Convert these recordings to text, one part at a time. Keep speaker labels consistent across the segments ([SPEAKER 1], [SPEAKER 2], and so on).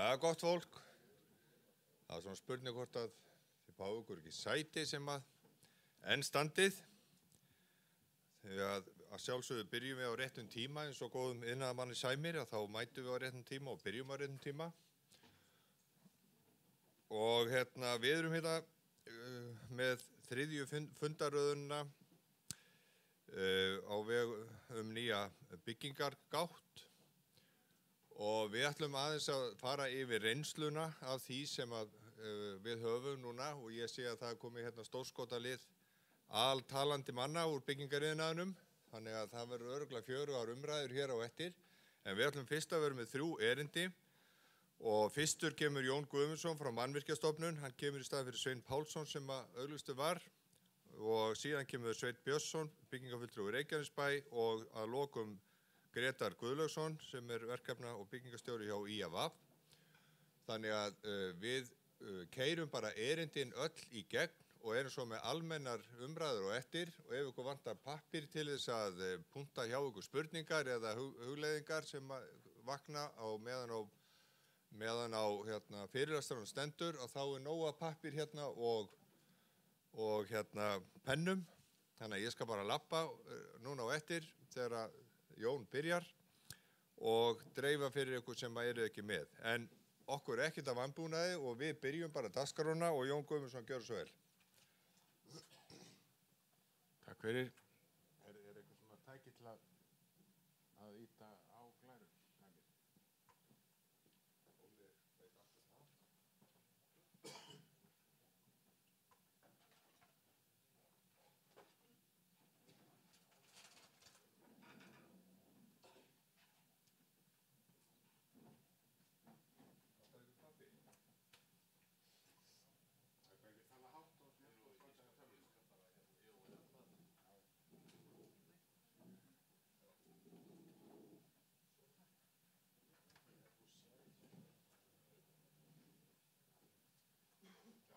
[SPEAKER 1] Ja, gott fólk. Það er svona spurning hvort að þið fáu ykkur ekki sæti sem að enn standið. Þegar að sjálfsögðu byrjum við á réttum tíma eins og góðum iðnaðarmanni sæmir að þá mætum við á réttum tíma og byrjum á réttum tíma. Og við erum með þriðju fundaröðuna á veg nýja byggingargátt. Og við ætlum aðeins að fara yfir reynsluna af því sem að við höfum núna og ég sé að það er komið stórskotalið altalandi manna úr byggingariðnaðinum, þannig að það verður örugglega 4 ár umræður hér á eftir. En við ætlum fyrst að vera með 3 erindi og fyrstur kemur Jón Guðmundsson frá Mannvirkjastofnun, hann kemur í stað fyrir Svein Pálsson sem að auglýstur var og síðan kemur Sveinn Björnsson, byggingafulltrúi Reykjanesbæ og að lokum Grétar Guðlaugsson sem er verkefna- og byggingastjóri hjá IAVAF. Þannig að við keyrum bara erindin öll í gegn og erum svo með almennar umræður og eftir og ef ykkur vantar pappír til þess að punta hjá ykkur spurningar eða hugleiðingar sem vakna á meðan á fyrirlestraranum stendur og þá er nóga pappír og pennum. Þannig að ég skal bara labba núna á eftir þegar Jón byrjar og dreifa fyrir ykkur sem eru ekki með. En okkur er ekkert af vanbúnaði og við byrjum bara dagskrána og Jón Guðmundsson gjörðu svo vel.
[SPEAKER 2] Takk fyrir. Er eitthvað svona tæki til að íta á glæru?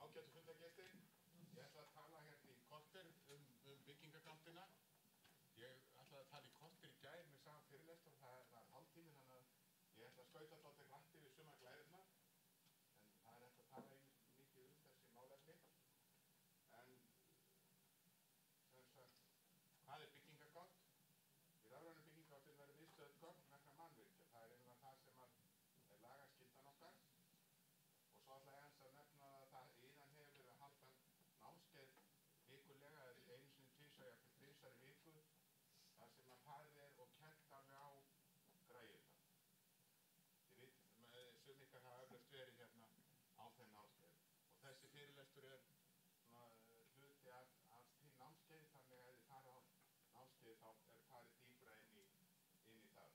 [SPEAKER 2] Ágætu fundargestir, ég ætla að tala hérna í korter byggingargáttina. Ég ætlaði að tala í korter í gær með sama fyrirlestur, það var hálftími þannig að ég ætla að skauta dálítið hratt yfir sumar glærurnar. En það er hægt að tala mikið þessi málefni. En sem sagt, hvað er byggingargátt? Í rafrænu byggingargáttin verður viðstöðuð gögn vegna mannvirkja. Það er einnig það sem er lagaskyldan okkar. Og svo ætla ég að nefna að það innan hefur verið að halda námskeið vikulega, einu sinni tvisvar í viku, þar sem að farið er og kennt alveg á græjurnar. Þið vitið, sum ykkar hafa eflaust verið hérna á þeim námskeið. Og þessi fyrirlestur er hluti af því námskeið, þannig að ef þið farið á námskeið þá er farið dýpra inn í það.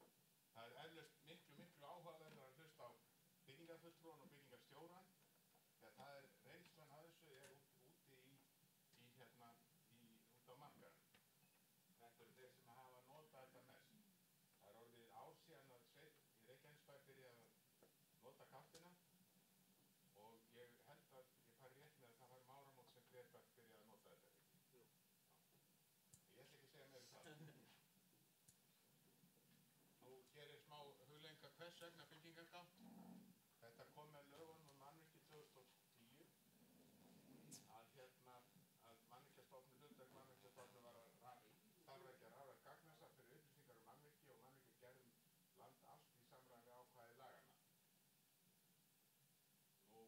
[SPEAKER 2] Það er eflaust miklu áhugaverðara að hlusta á byggingarfulltrúan og byggingarstjóran, þegar það er reynslan af þessu er úti út á markaðnum. Þetta eru þeir sem hafa notað þetta mest. Það er orðið ár síðan að Sveinn í Reykjanesbæ byrjaði að nota gáttina og ég held að ég fari rétt með að það var áramót sem Grétar byrjaði að nota þetta. Jú. Ég ætla ekki að segja meira það. Nú, hér er smá hugleiðingar hvers vegna byggingargátt. Þetta kom með lögunum mannvirki 2010 að Mannvirkjastofnun, hlutverk Mannvirkjastofnun var að starfrækja rafrænt gagnasafn fyrir upplýsingar mannvirki og mannvirkjagerð land allt í samræmi við ákvæði laganna. Nú,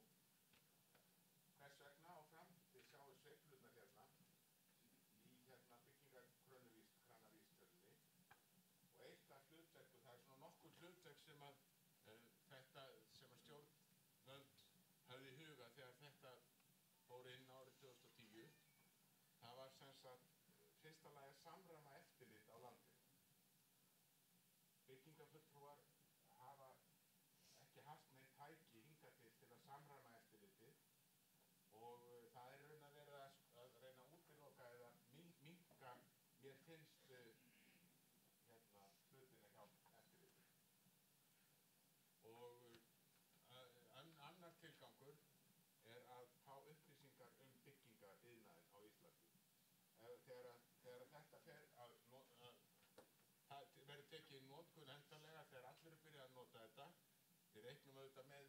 [SPEAKER 2] hvers vegna áfram? Þið sjáu sveiflurnar hérna í byggingarkranavísitölunni og eitt af hlutverku, það er svona nokkur hlutverk sem að stjórnvöld höfðu í huga þegar þetta fór inn árið 2010. Það var sem sagt fyrsta lagi að samræma eftirlit á landinu. Byggingarfulltrúar hafa ekki haft neitt tæki hingað til að samræma eftirlitið og það er raun að vera að reyna að útiloka eða minnka, mér finnst hlutina hjá eftirlitið. Og annar tilgangur er að fá upplýsingar byggingariðnaðinn á Íslandi. Þegar þetta verður tekið í notkun endanlega þegar allir byrja að nota þetta. Við reiknum auðvitað með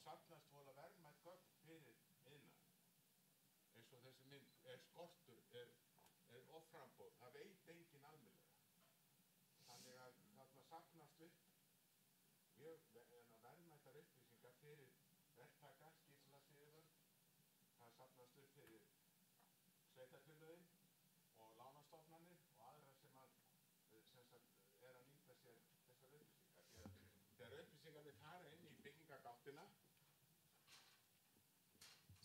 [SPEAKER 2] safnast vola verðmætt gögn fyrir iðnað. Eins og þessi mynd skortur, offramboð, það veit enginn almennilega. Þannig að þarna safnast upp mjög verðmættar upplýsingar fyrir verktaka, skipulagsyfirvöld, það safnast upp fyrir sveitarfélögin og lánastofnanir og aðrar sem að nýta sér þessar upplýsingar.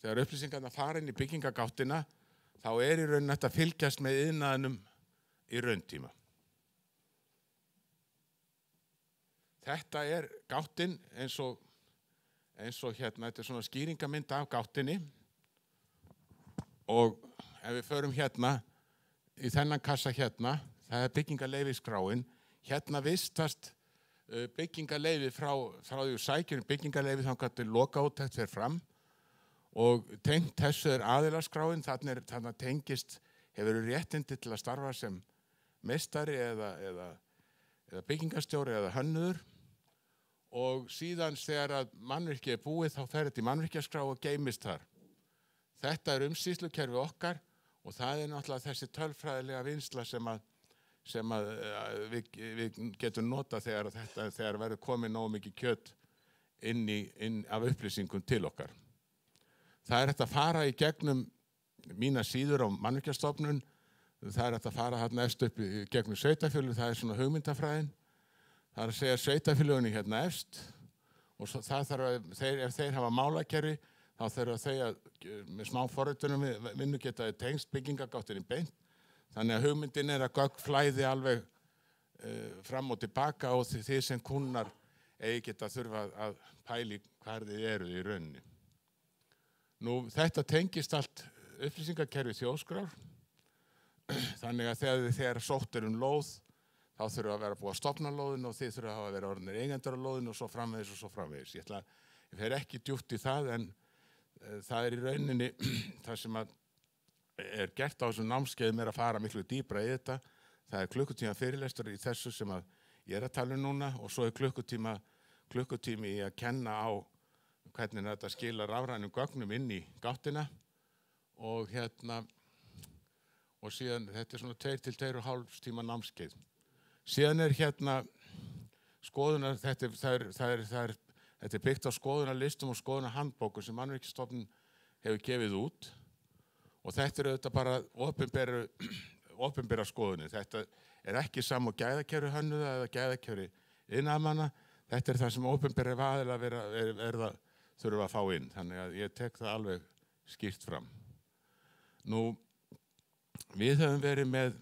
[SPEAKER 2] Þegar upplýsingarnir fara inn í byggingagáttina, þá í rauninni hægt að fylgjast með iðnaðinum í rauntíma. Þetta gáttin eins og hérna, þetta svona skýringamynd af gáttinni, og ef við förum hérna í þennan kassa hérna, það byggingarleyfisskráin, hérna vistast byggingarleyfi frá því sækjum byggingarleyfi þangað til lokaúttekt fer fram, og tengt þessu aðilaskráin, þarna tengist, hefur réttindi til að starfa sem meistari eða byggingarstjóri eða hönnuður, og síðan þegar að mannvirki búið þá fer þetta í mannvirkjaskrá og geymist þar. Þetta umsýslukerfi okkar, og það náttúrulega þessi tölfræðilega vinnsla sem við getum notað þegar verður komið nógu mikið kjöt inn af upplýsingum til okkar. Það hægt að fara í gegnum mína síður á mannvirkjastofnun, það hægt að fara þarna efst upp í gegnum sveitarfélög, það svona hugmyndafræðin. Það að segja sveitarfélögunni hérna efst, og það þarf að, ef þeir hafa málakerfi, þá þurfa þeir að með smá forritunum vinnu geta tengst byggingagáttinni beint. Þannig að hugmyndin að gögn flæði alveg fram og tilbaka, og þið sem kúnnar eigi geta þurfa að pæli hvar þið eru í rauninni. Nú, þetta tengist allt upplýsingakerfi þjóðskrár, þannig að þegar sótt lóð, þá þurfa að vera búið að stofna lóðinu og þið þurfa að vera orðnir eigendur á lóðinu og svo framvegis og svo framvegis. Ég fer ekki djúpt í það, en það í rauninni það sem gert á þessum námskeiðum að fara miklu dýpra í þetta. Það klukkutíma fyrirlestur í þessu sem ég að tala núna, og svo klukkutími í að kenna á hvernig þetta skila rafrænum gögnum inn í gáttina, og síðan þetta svona 2 til 2,5 tíma námskeið. Síðan hérna skoðunar, þetta byggt á skoðunarlistum og skoðunarhandbókum sem Mannvirkjastofnun hefur gefið út, og þetta auðvitað bara opinbera skoðunir. Þetta ekki sama gæðakerfi hönnuða eða gæðakerfi iðnaðarmanna, þetta það sem opinbera aðilar þurfa að fá inn, þannig að ég tek það alveg skýrt fram. Nú, við höfum verið með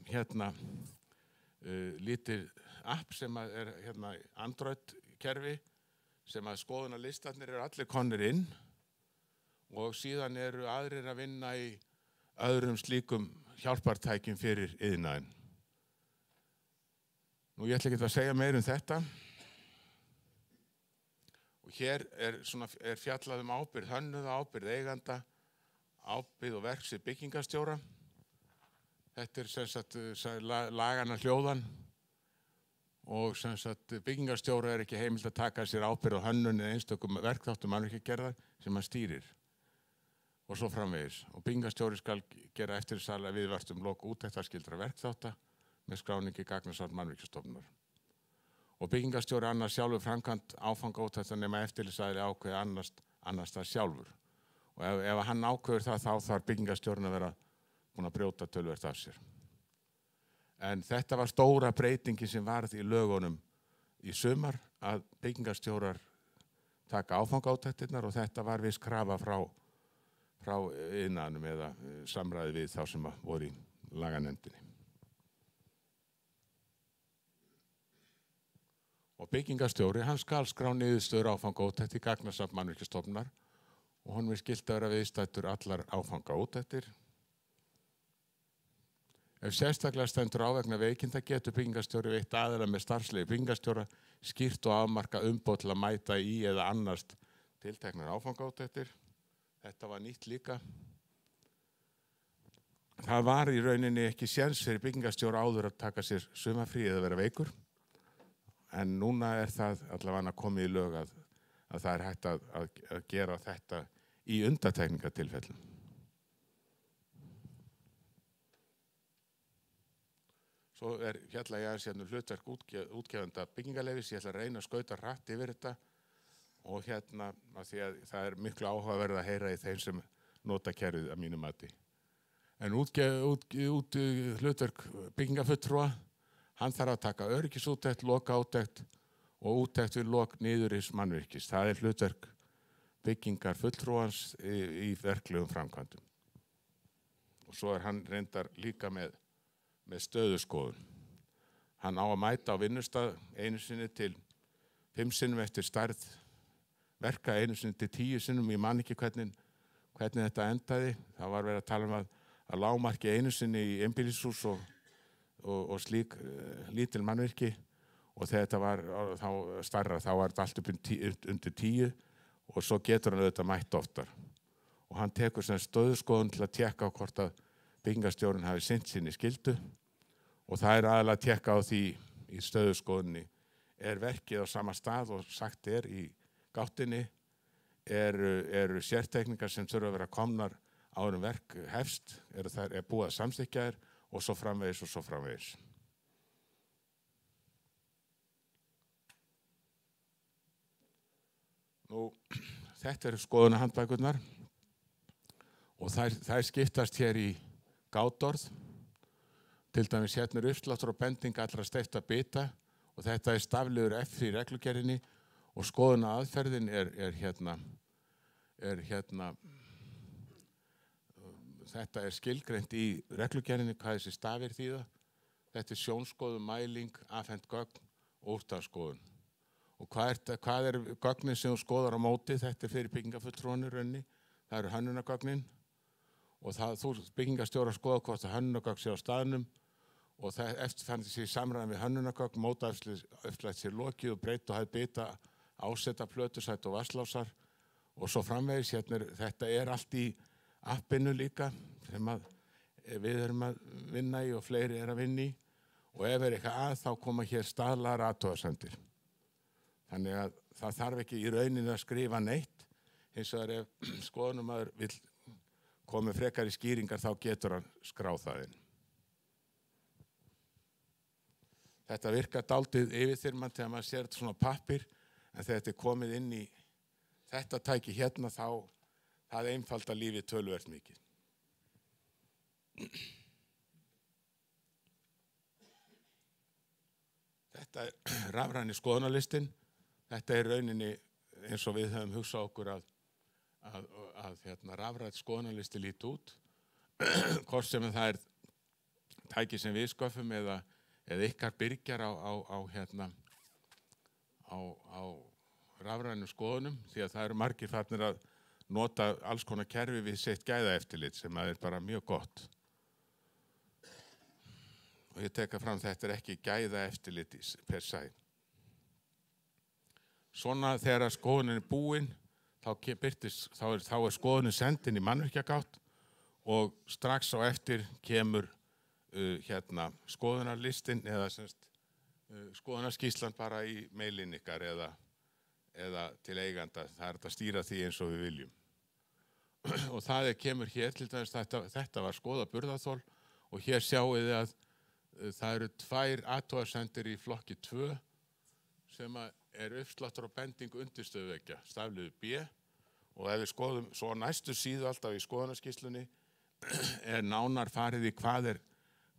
[SPEAKER 2] lítið app sem Android-kerfi, sem skoðunarlistarnir allir komnir inn, og síðan aðrir að vinna í öðrum slíkum hjálpartækjum fyrir iðnaðinn. Nú, ég ætla ekki að segja meira þetta. Og hér fjallað ábyrgð hönnuða, ábyrgð eiganda, ábyrgð og verksvið byggingarstjóra. Þetta sem sagt lagana hljóðan, og sem sagt byggingarstjóra ekki heimilt að taka sér ábyrgð á hönnun eða einstökum verkþáttum mannvirkjagerðar sem hann stýrir, og svo framvegis. Og byggingarstjóri skal gera eftirlitslega viðvart lok úttektarskyldra verkþátta með skráningi í gagnasafn Mannvirkjastofnunar. Og byggingarstjóri annars sjálfur framkvæmt áfangaúttekta nema eftirlitsaðili ákveði annars það sjálfur. Og ef hann ákveður það, þá þarf byggingarstjórinn að vera búin að brjóta töluvert af sér. En þetta var stóra breytingin sem varð í lögunum í sumar, að byggingarstjórar taka áfangaúttektirnar, og þetta var viss krafa frá iðnaðinum eða samræði við þá sem voru í laganefndinni. Og byggingarstjóri, hann skal skrá niðurstöður áfangaúttekt í gagnasafn Mannvirkjastofnunar, og honum skylt að vera viðstaddur allar áfangaúttektir. Ef sérstaklega stendur á vegna veikinda getur byggingarstjóri veitt aðila með starfsleyfi byggingarstjóra skýrt og afmarka umboð til að mæta í eða annast tilteknar áfangaúttektir. Þetta var nýtt líka. Það var í rauninni ekki séns fyrir byggingarstjóra áður að taka sér sumarfrí eða vera veikur. En núna það allavega komið í lög að að það hægt að gera þetta í undantekningatilfellum. Svo hérna ég aðeins hlutverk útgefanda byggingarleyfis, ég ætla að reyna að skauta hratt yfir þetta og hérna að því að það miklu áhugaverð að heyra í þeim sem nota kerfið að mínu mati. En hlutverk byggingafulltrúa, hann þarf að taka öryggisúttekt, lokaúttekt og úttekt við lok niðurrifs mannvirkis. Það hlutverk byggingarfulltrúans í verklegum framkvæmdum. Og svo hann reyndar líka með stöðuskoðun. Hann á að mæta á vinnustað einu sinni til 5 sinnum eftir stærð verka, einu sinni til 10 sinnum, ég man ekki hvernig þetta endaði. Það var verið að tala að lágmarki einu sinni í einbýlishús og slík lítil mannvirki og þegar þetta var þá stærra, þá var þetta allt upp undir 10 og svo getur hann auðvitað mætt oftar. Og hann tekur sem stöðuskoðun til að tékka á hvort að byggingarstjórinn hafi sinnt sinni skyldu og það aðalega að tékka á því í stöðuskoðunni verkið á sama stað og sagt í gáttinni, eru sértekningar sem þurfa að vera komnar áður verk hefst, búið að samþykkja og svo framvegis og svo framvegis. Nú, þetta eru skoðunarhandbækurnar og þær skiptast hér í gátorð. Til dæmis hérna uppsláttur og bending allra steypta bita og þetta stafliður F í reglugerðinni og skoðunaraðferðin þetta skilgreint í reglugerðinni hvað þessi stafir þýða. Þetta sjónskoðun, mæling, afhent gögn og úrtagsskoðun. Og hvað gögnin sem þú skoðar á móti? Þetta fyrir byggingarfulltrúanir rauninni. Það eru hönnunargögnin og þú byggingarstjóri að skoða hvort að hönnunargögn sé á staðnum og eftir fannst sér í samræmi við hönnunargögn, mótauppslætt sér lokið og breytt og hæð bita, ásetta plötusætt og vasslásar og svo framvegis. Þetta allt í appinu líka sem við erum að vinna í og fleiri að vinna í og ef eitthvað þá koma hér staðlaðar athugasemdir. Þannig að það þarf ekki í rauninni að skrifa neitt, hins vegar ef skoðunarmaður vill koma frekari skýringar þá getur hann skráð það inn. Þetta virkar dálítið yfirþyrmandi þegar maður sér þetta svona á pappír en þegar þetta komið inn í þetta tæki hérna þá það einfaldar lífið töluvert mikið. Þetta rafræni skoðunarlistin. Þetta rauninni eins og við höfum hugsað okkur að rafrænt skoðunarlisti líti út. Hvort sem það tæki sem við sköffum eða ykkar byrgjar á rafrænum skoðunum því að það eru margir farnir að nota alls konar kerfi við sitt gæðaeftirlit sem bara mjög gott. Og ég teka fram þetta ekki gæðaeftirlit per se. Svona þegar skoðunin búin þá skoðunin sendin í mannvirkjagátt og strax á eftir kemur skoðunarlistin eða skoðunarskýrslan bara í mailin ykkar eða til eiganda. Það hægt að stýra því eins og við viljum. Og það kemur hér til dæmis, þetta var skoðað burðarþol og hér sjáum við að það eru 2 athugasemdir í flokki 2 sem uppsláttur og bending undirstöðuveggja, stafliður B og ef við skoðum svo næstu síðu alltaf í skoðunarskýrslunni nánar farið í hvað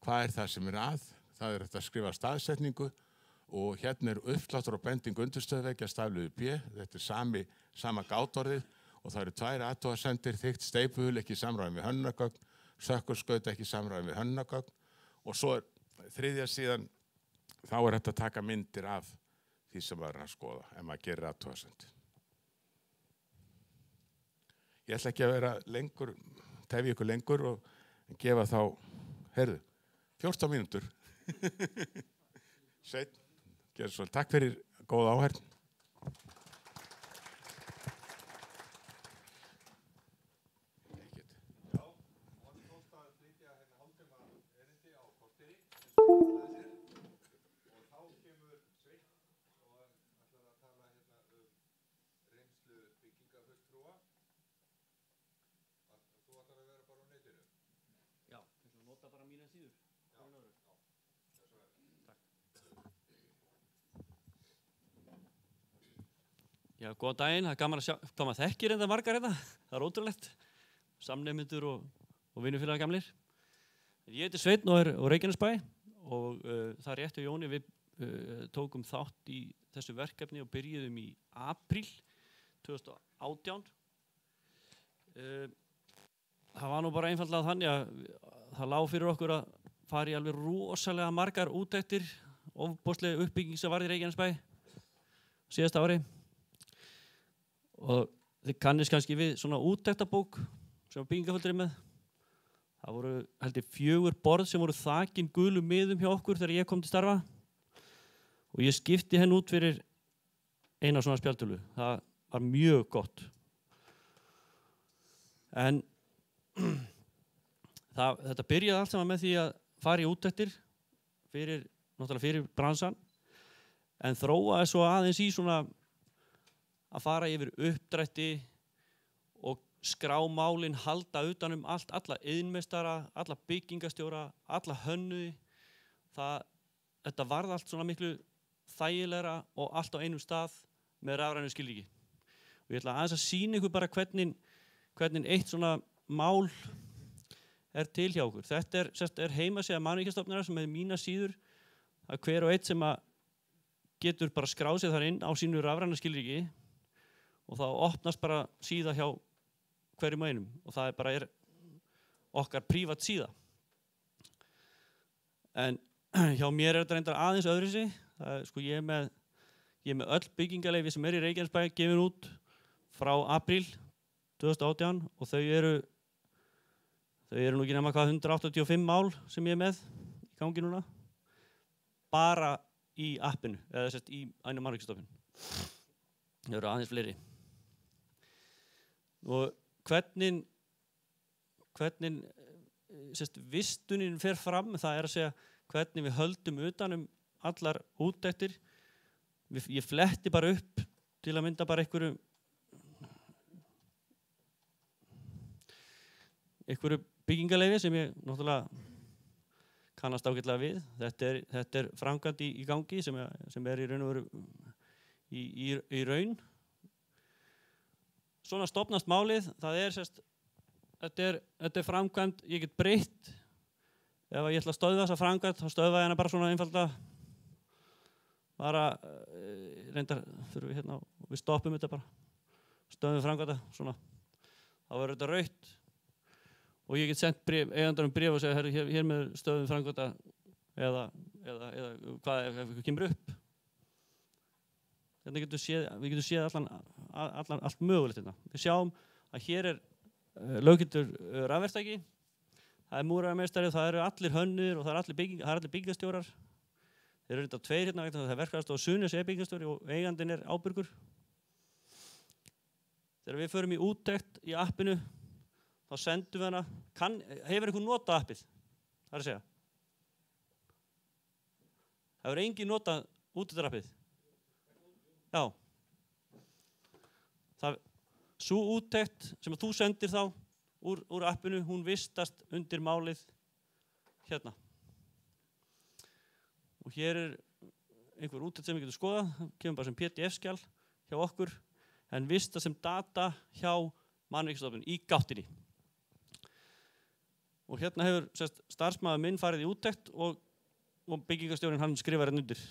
[SPEAKER 2] það sem að. Það hægt að skrifa staðsetningu og hérna uppsláttur og bending undirstöðuveggja, stafliður B, þetta sama gátorðið og það eru 2 athugasemdir, þykkt steypuhul ekki í samræmi við hönnunargögn, sökkurskaut ekki í samræmi við hönnunargögn og svo þriðja síðan þá hægt að taka myndir af því sem maður að skoða ef maður gerir athugasemd. Ég ætla ekki að vera lengur, tefja ykkur lengur og gefa þá, 14 mínútur. Sveinn, gerðu svo. Takk fyrir góða áheyrn.
[SPEAKER 1] Og þá kemur Sveinn og ætlar að tala um
[SPEAKER 3] nota bara mína síður. Já, góðan daginn, það gaman að sjá hvað maður þekkir enda margar þetta. Það ótrúlegt. Samnemendur og vinnufélagar gamlir. Ég heiti Sveinn og er á Reykjanesbæ og það rétt hjá Jóni við tókum þátt í þessu verkefni og byrjuðum í apríl 2018. Það var nú bara einfaldlega þannig að það lá fyrir okkur að fara í alveg rosalega margar úttektir, ofboðslega uppbygging sem varð í Reykjanesbæ síðasta ári. Og þið kannist kannski við svona úttektabók sem byggingaföldri með. Það voru held ég 4 borð sem voru þakin gulum miðum hjá okkur þegar ég kom til starfa. Og ég skipti henn út fyrir eina svona spjaldtölu. Það var mjög gott. En þetta byrjaði allt saman með því að fara í úttektir náttúrulega fyrir bransan. En þróaði svo aðeins í svona að fara yfir uppdrætti og skrá málin, halda utanum allt, alla iðnmeistara, alla byggingastjóra, alla hönnuði. Þetta varð allt svona miklu þægilegra og allt á einum stað með rafrænu skilríki. Og ég ætla aðeins að sýna ykkur bara hvernig eitt svona mál er til hjá okkur. Þetta er heimasíða Mannvirkjastofnunar sem er mína síður. Það er hver og einn sem getur bara skráð sig þar inn á sínu rafræna skilríki og þá opnast bara síða hjá hverjum og einum og það er okkar prívat síða. En hjá mér er þetta reyndar aðeins öðruvísi. Ég er með öll byggingaleyfi sem í Reykjanesbæ gefin út frá apríl 2018 og þau eru nú ekki nema 185 mál sem ég er með í gangi núna. Bara í appinu, eða í einu Mannvirkjastofnun. Það eru aðeins fleiri. Og hvernig vistunin fer fram, það er að segja hvernig við höldum utanum allar úttektir. Ég fletti bara upp til að mynda bara einhverju byggingaleyfi sem ég náttúrulega kannast ágætlega við. Þetta er framkvæmd í gangi sem er í raun og veru í raun. Svona stofnast málið, þetta er framkvæmd, ég get breytt. Ef ég ætla að stöðva þessa framkvæmd, þá stöðva ég hana bara svona einfaldlega. Reyndar þurfum við við stoppum þetta bara. Stöðum framkvæmda, svona. Þá verður þetta rautt. Og ég get sendt eigandarum bréf og segja, hér með stöðum framkvæmda eða hvað ef eitthvað kemur upp. Við getum séð allt mögulegt hérna. Við sjáum að hér er löggiltur rafverktaki, það er múrarameistari, það eru allir hönnuðir og það eru allir byggingastjórar. Þeir eru þetta 2 hérna, það er verkfræðastofa Sunes byggingastjóri og eigandinn er ábyrgur. Þegar við förum í úttekt í appinu, þá sendum við hana, hefur einhver notað appið? Það er að segja. Hefur enginn notað úttektarappið? Já. Sú úttekt sem þú sendir þá úr appinu, hún vistast undir málið hérna. Og hér er einhver úttekt sem við getum skoðað, kemur bara sem PDF-skjal hjá okkur, en vistast sem data hjá Mannvirkjastofnun í gáttinni. Og hérna hefur starfsmaður minn farið í úttekt og byggingastjórinn hann skrifar henn undir.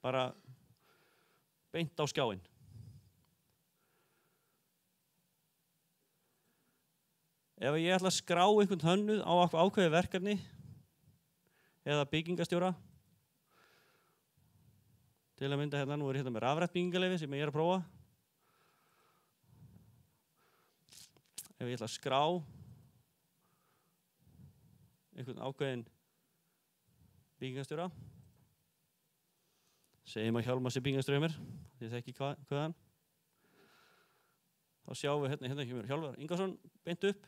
[SPEAKER 3] Bara beint á skjáinn. Ef ég ætla að skrá einhvern hönnuð á ákveðið verkefni eða byggingastjóra, til að mynda hérna, nú er hérna með rafrænt byggingaleyfi sem ég er að prófa. Ef ég ætla að skrá einhvern ákveðin byggingastjóra, segjum að Hjálmar sé byggingastjóri mér, ég þekki hvaðan. Þá sjáum við hérna kemur Hjálmar Ingarsson beint upp.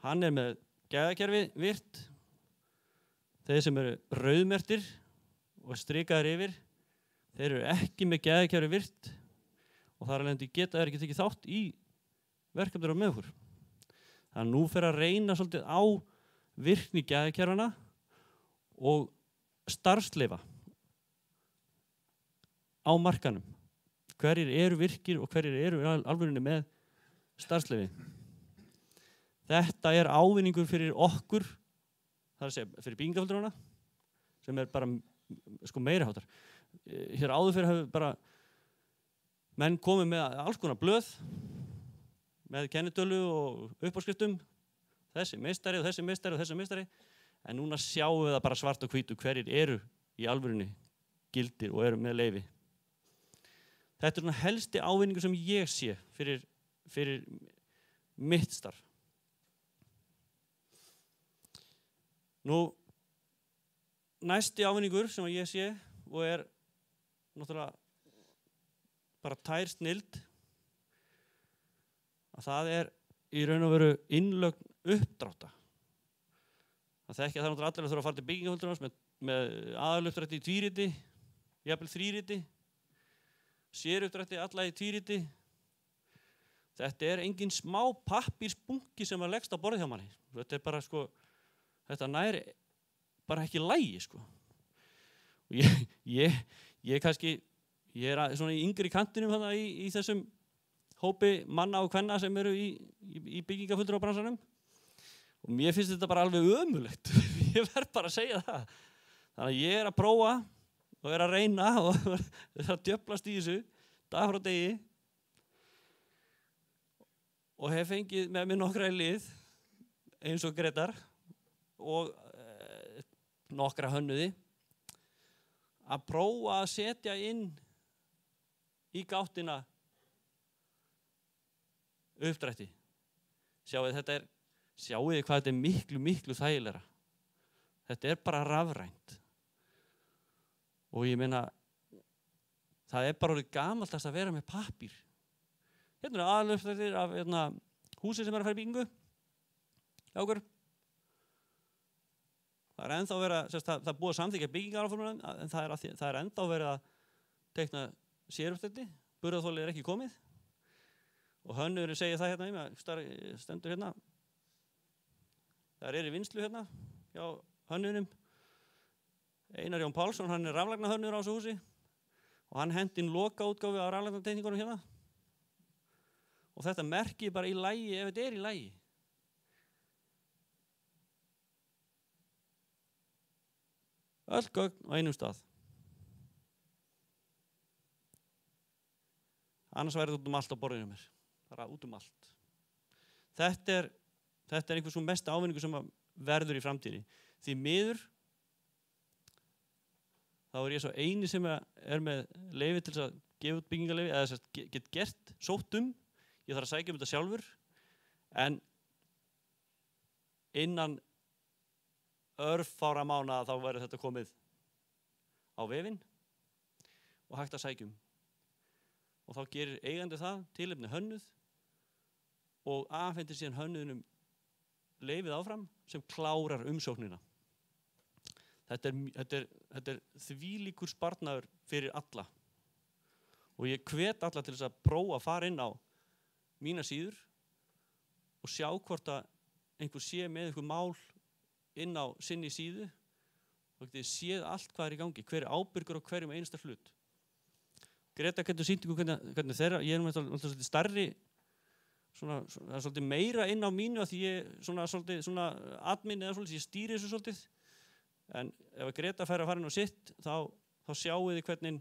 [SPEAKER 3] Hann er með gæðakerfi virt. Þeir sem eru rauðmerktir og strikaðir yfir, þeir eru ekki með gæðakerfi virt og þar alveg geta þeir ekki tekið þátt í verkefnir á með okkur. Þannig að nú fer að reyna svolítið á virkni gæðakerfana og starfsleyfa á markanum. Hverjir eru virkir og hverjir eru alvörinni með starfsleyfi. Þetta ávinningur fyrir okkur, það að segja fyrir byggingaföldurana, sem bara sko meiri háttar. Hér áður fyrir hefur bara menn komið með alls konar blöð með kennitölu og uppáskriftum, þessi meistari og þessi meistari og þessi meistari, en núna sjáum við það bara svart og hvítu hverjir eru í alvörinni gildir og eru með leyfi. Þetta svona helsti ávinningur sem ég sé fyrir mitt starf. Nú, næsti ávinningur sem ég sé og náttúrulega bara tær snild, að það í raun og veru innlögn uppdrátta. Það þekki að það náttúrulega allir að þurfa að fara til byggingaföldurans með aðaluppdrætti í tvíriti, jafnvel þríriti, séruppdrætti alla í tvíriti. Þetta engin smá pappírsbunki sem leggst á borðið hjá manni. Þetta bara þetta nær bara ekki lagi Og ég kannski, ég svona í yngri kantinum þarna í þessum hópi manna og kvenna sem eru í byggingaföldru á bransanum. Og mér finnst þetta bara alveg ömurlegt. Ég verð bara að segja það. Þannig að ég að prófa og að reyna og að djöflast í þessu dag frá degi og hef fengið með mér nokkra í lið eins og Grétar og nokkra hönnuði að prófa að setja inn í gáttina uppdrætti. Sjáið hvað þetta miklu, miklu þægilegra. Þetta bara rafrænt. Og ég meina, það bara orðið gamaldast að vera með pappír. Hérna aðaluppdrættir af húsi sem að fara í byggingu. Hjá okkur. Það ennþá verið það búið að samþykkja byggingaráformuna, en það ennþá verið að teikna séruppdrætti. Burðarþolið ekki komið. Og hönnurinn segir það hérna stendur hérna. Það í vinnslu hérna hjá hönnunum. Einar Jón Pálsson, hann raflagnahönnur á þessu húsi og hann hendi inn lokaútgáfu á raflagnateikningunum hérna. Og þetta merkir bara í lagi ef þetta í lagi. Öll gögn á einum stað. Annars væri þetta allt á borðinu mér. Bara út allt. Þetta einhver svo mesta ávinningur sem verður í framtíðinni. Því miður þá ég svo eini sem með leyfi til að gefa út byggingarleyfi eða get gert, sótt ég þarf að sækja þetta sjálfur en innan örfára mánaða þá verður þetta komið á vefinn og hægt að sækja og þá gerir eigandi það tilefni hönnuð og afhendir síðan hönnuðinum leyfið áfram sem klárar umsóknina. Þetta þvílíkur sparnaður fyrir alla og ég hvet alla til þess að prófa að fara inn á mína síður og sjá hvort að einhver sé með einhver mál inn á sinni síðu og þið séð allt hvað í gangi, hver ábyrgur á hverjum einasta hlut. Greta getur sýnt ykkur hvernig þeirra, ég með svolítið stærri, það svolítið meira inn á mínu að því ég svona admin eða svolítið, ég stýri þessu svolítið. En ef Greta fær að fara inn á sitt, þá sjáu þið hvernig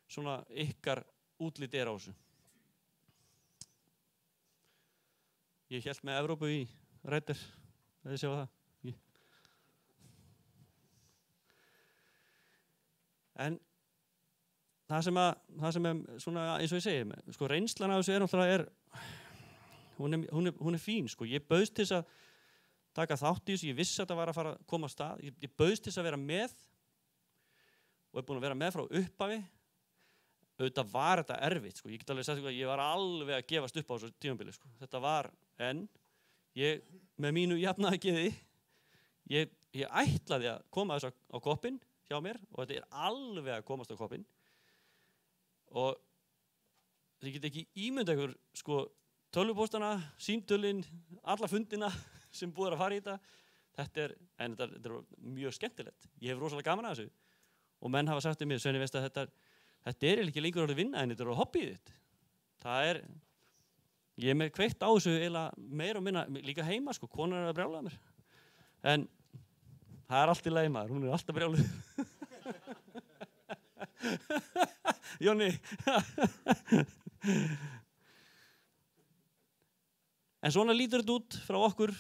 [SPEAKER 3] svona ykkar útlit á þessu. Ég hélt með Evrópu í Rættir, ef þið sjáu það. En það sem svona, eins og ég segi, reynslan af þessu náttúrulega hún fín, Ég bauðst til þess að taka þátt í þessu, ég vissi að þetta var að fara að koma af stað. Ég bauðst til þess að vera með og búin að vera með frá upphafi. Auðvitað var þetta erfitt, Ég get alveg sagt að ég var alveg að gefast upp á þessu tímabili, Þetta var, en ég með mínu jafnaðargeði, ég ætlaði að koma þessu á koppinn hjá mér og þetta alveg að komast á koppinn. Og þið get ekki ímynda ykkur, tölvupóstana, símtölin, alla fundina sem búið að fara í þetta. En þetta er mjög skemmtilegt. Ég hef rosalega gaman að þessu. Og menn hafa sagt um mig, Svenni, veist að þetta er ekki lengur orðið vinna en þetta er hobbyið þitt. Ég er með kveikt á þessu eiginlega meira og minna, líka heima, sko, konan er að brjála mér. En það er allt í lagi, maður, hún er alltaf brjáluð. Jónni. En svona lítur þetta út frá okkur.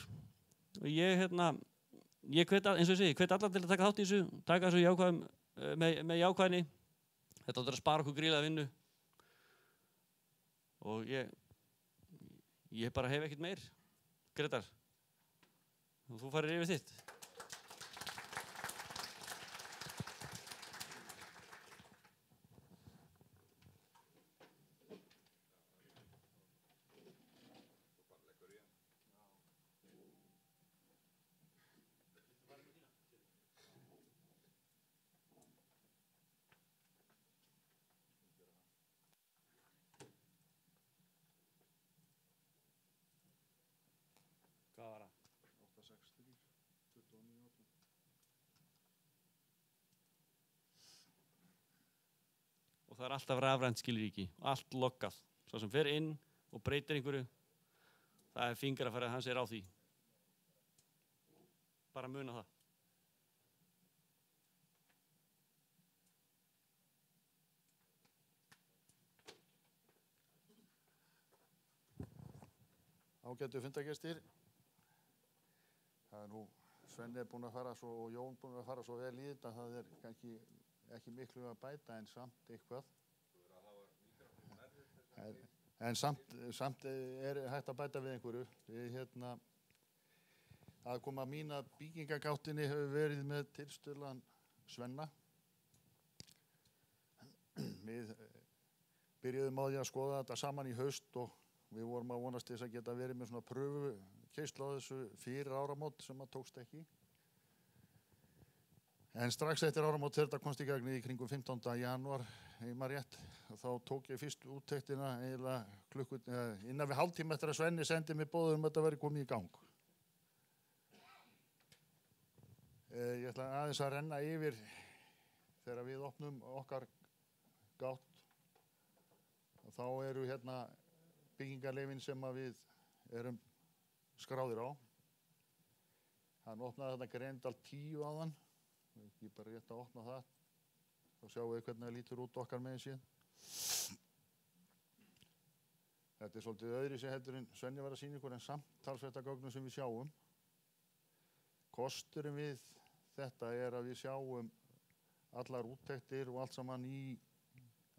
[SPEAKER 3] Og ég hvet, eins og ég segi, hvet alla til að taka þátt í þessu, taka þessu jákvæðum, með jákvæðinni. Þetta áttur að spara okkur gríðlega vinnu. Og ég bara hef ekkert meir. Gretar, þú farir yfir þitt. Hvað var það?
[SPEAKER 4] 863, 29.
[SPEAKER 3] Og það er alltaf rafrænt skilríki, allt loggað. Svo sem fer inn og breytir einhverju, það er fingrafærið hans er á því. Bara muna það.
[SPEAKER 4] Ágætu fundargestir. Það er nú, Svenni er búinn að fara svo og Jón búinn að fara svo vel í þetta, það er kannski ekki miklu að bæta en samt eitthvað. En samt er hægt að bæta við einhverju. Aðkoma mín að byggingagáttinni hefur verið með tilstuðlan Svenna. Við byrjuðum á því að skoða þetta saman í haust og við vorum að vonast til þess að geta verið með svona pröfukeislu á þessu fyrir áramót sem að tókst ekki. En strax eftir áramót þegar þetta komst í gegn í kringum 15. janúar, heima rétt, þá tók ég fyrst úttektina eiginlega innan við hálftíma eftir að Svenni sendi mig boð að þetta væri komið í gang. Ég ætla aðeins að renna yfir þegar við opnum okkar gátt. Þá eru hérna byggingarleyfin sem að við erum skráðir á. Hann opnaði þetta Grendal 10 áðan. Ég bara rétt að opna það. Þá sjáum við hvernig það lítur út okkar megin síðan. Þetta er svolítið öðru sem heldur en Svenni var að sýna ykkur en samtalsvetta gögnum sem við sjáum. Kosturinn við þetta er að við sjáum allar úttektir og allt saman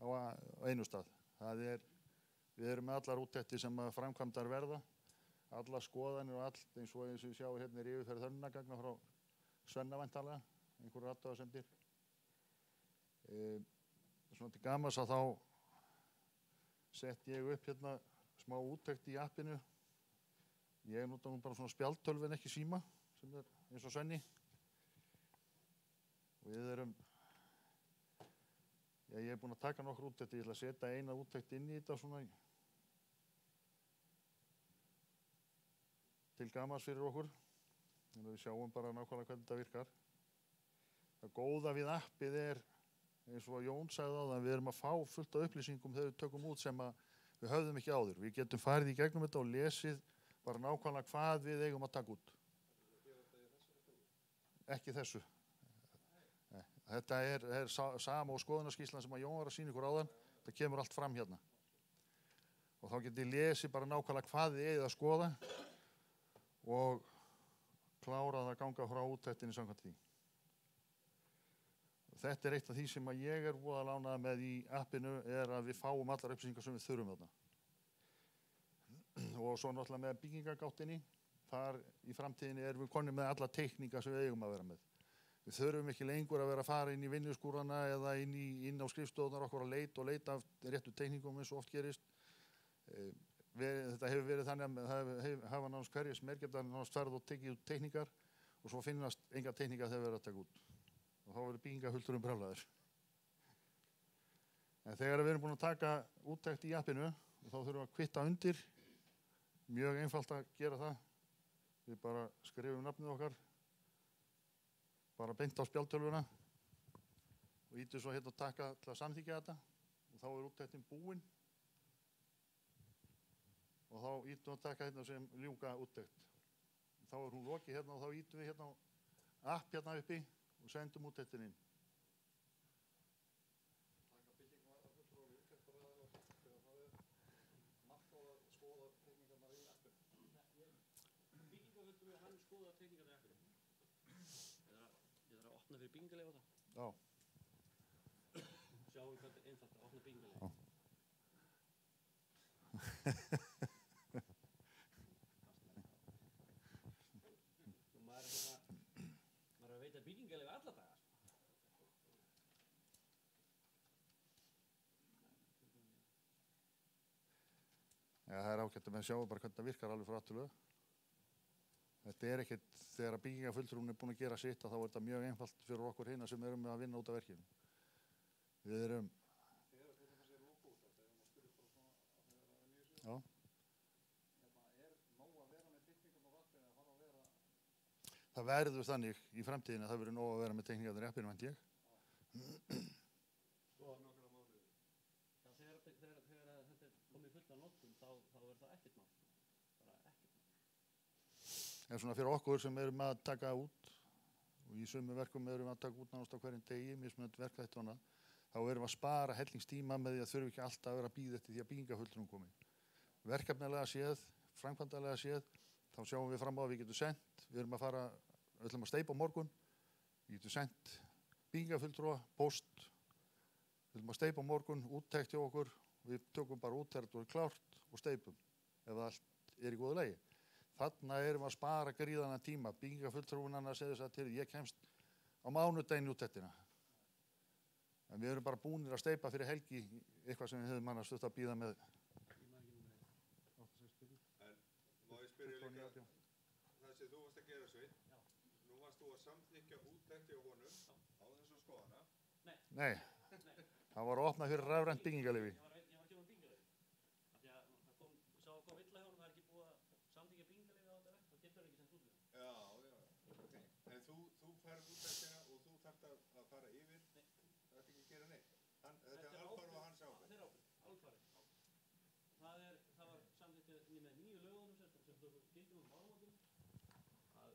[SPEAKER 4] á einu stað. Við erum með allar úttektir sem að framkvæmdar verða, allar skoðanir og allt eins og við sjáum hérna er yfirferð hönnunargagna frá Svenna væntanlega, einhverjar athugasemdir. Svona til gamans að þá sett ég upp hérna smá úttekt í appinu. Ég nota nú bara svona spjaldtölvu en ekki síma, sem er eins og Svenni. Við erum, ég er búinn að taka nokkur úttektir, ég ætla að setja eina úttekt inn í þetta svona til gamans fyrir okkur. Þannig að við sjáum bara nákvæmlega hvernig þetta virkar. Það góða við appið er, eins og Jón sagði á það, við erum að fá fullt af upplýsingum þegar við tökum út sem að við höfðum ekki áður. Við getum farið í gegnum þetta og lesið bara nákvæmlega hvað við eigum að taka út. Ekki þessu. Þetta er sama og skoðunarskýrslan sem að Jón var að sýna ykkur áðan. Það kemur allt fram hérna. Og þá getið þið lesið bara nákvæmlega hvað þið eigið að skoða og klárað að ganga frá úttektinni samkvæmt því. Þetta er eitt af því sem að ég er voða lánað með í appinu er að við fáum allar upplýsingar sem við þurfum þarna. Og svo náttúrulega með byggingagáttinni, þar í framtíðinni erum við konið með alla teikningar sem við eigum að vera með. Við þurfum ekki lengur að vera að fara inn í vinnuskúrana eða inn á skrifstofunar okkur að leita af réttu teikningum eins og oft gerist. Þetta hefur verið þannig að það hafa náttúrulega hverjir sem geta náttúrulega farið og tekið út teikningar og svo finnast enga teikningar þegar við erum að taka út. Og þá verður byggingahulturinn brjálaður. En þegar við erum búin að taka úttekt í appinu, þá þurfum við að kvitta undir. Mjög einfalt að gera það. Við bara skrifum nafnið okkar, bara beint á spjaldtölvuna og ítur svo hérna takka til að samþykja þetta og þá er úttektin búin og þá ítum við að taka hérna sem ljúka úttekt. Þá er hún lokið hérna og þá ítum við hérna á app hérna uppi og sendum úttektin inn.
[SPEAKER 3] Hann skoða teikningarnar í appinu. Ég þarf að opna fyrir byggingarleyfi á það.
[SPEAKER 4] Já.
[SPEAKER 3] Sjáum hvað þetta er einfalt að opna byggingarleyfi.
[SPEAKER 4] Já.
[SPEAKER 3] Maður er að veita byggingarleyfi alla daga.
[SPEAKER 4] Já, það er ágætt að menn sjáum bara hvernig það virkar alveg frá afturlega. Þetta er ekkert, þegar að byggingafulltrúin er búin að gera sitt, þá er þetta mjög einfalt fyrir okkur hina sem erum með að vinna út af verkinu. Við erum... Já. Það verður þannig í framtíðinu að það verður nóg að vera með teikningarnar í appinu, veit ég.
[SPEAKER 3] Þegar þetta er komið fullt af notkun, þá er það ekkert mál. Bara ekkert mál.
[SPEAKER 4] En svona fyrir okkur sem erum að taka út, og í sömu verkum erum við að taka út nánast á hverjum degi, mismunandi verk þetta og annað, þá erum við að spara hellingstíma með því að þurfum ekki alltaf að vera að bíða eftir því að byggingafulltrúin komi. Verkefnilega séð, framkvæmdalega séð, þá sjáum við fram á að við getum sendt, við ætlum að steypa á morgun, við getum sendt byggingafulltrúa, póst, við ætlum að steypa á morgun, úttekt hjá okkur, við tökum bara út þegar þetta er klárt og steypum, ef allt er í góðu lagi. Þarna erum við að spara gríðana tíma, byggingafulltrúinanna segir þess að til, ég kemst á mánudaginn í úttektina. En við erum bara búnir að steypa fyrir helgi, eitthvað sem við höfum annars þurft að bíða með.
[SPEAKER 1] En má ég spyrja líka, það sem þú varst að gera Sveinn, nú varst þú að samþykkja úttekti á honum á þessu skoðana.
[SPEAKER 4] Nei, það var að opna fyrir rafrænt byggingarleyfi.
[SPEAKER 3] Ég var ekki að byggingarleyfi. Því að það kom illa hjá honum, það er ekki búið að samþykkja byggingarleyfi á þetta verk, þá getur það ekki sendt út við.
[SPEAKER 1] Já, ok. En þú færð úttektina og þú þarft að fara yfir, það er ekki að gera neitt. Þetta er alfarið á hans ábyrgð.
[SPEAKER 3] Þetta er ábyrgð, alfarið. Það var samþykkt með nýju lögunum sem þú gildir út mánaðum að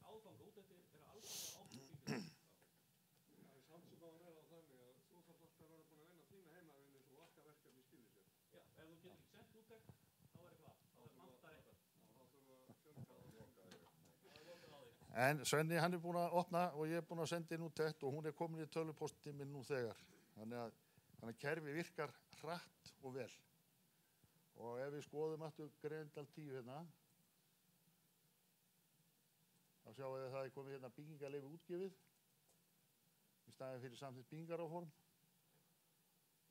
[SPEAKER 3] áfanga úttektir er alfarið ábyrgð byggingarleyfi.
[SPEAKER 5] Það er samt sem bara að vera þannig að þú þarf alltaf að vera búin að vinna þína heimavinnu svo okkar verkefni skilir sér.
[SPEAKER 3] Já, ef þú getur ekki sent úttekt, þá er eitthvað. Það vantar eitthvað.
[SPEAKER 5] Þá þurfum við að fjölga það lokaði.
[SPEAKER 3] Það er lokað á því.
[SPEAKER 4] En Svenni, hann er búinn að opna og ég er búinn að senda inn úttekt og hún er komin í tölvupóstinn minn nú þegar. Þannig að kerfi virkar hratt og vel. Og ef við skoðum aftur Grendal 10 hérna, þá sjáum við að það er komið hérna byggingarleyfi útgefið í staðinn fyrir samþykkt byggingaráform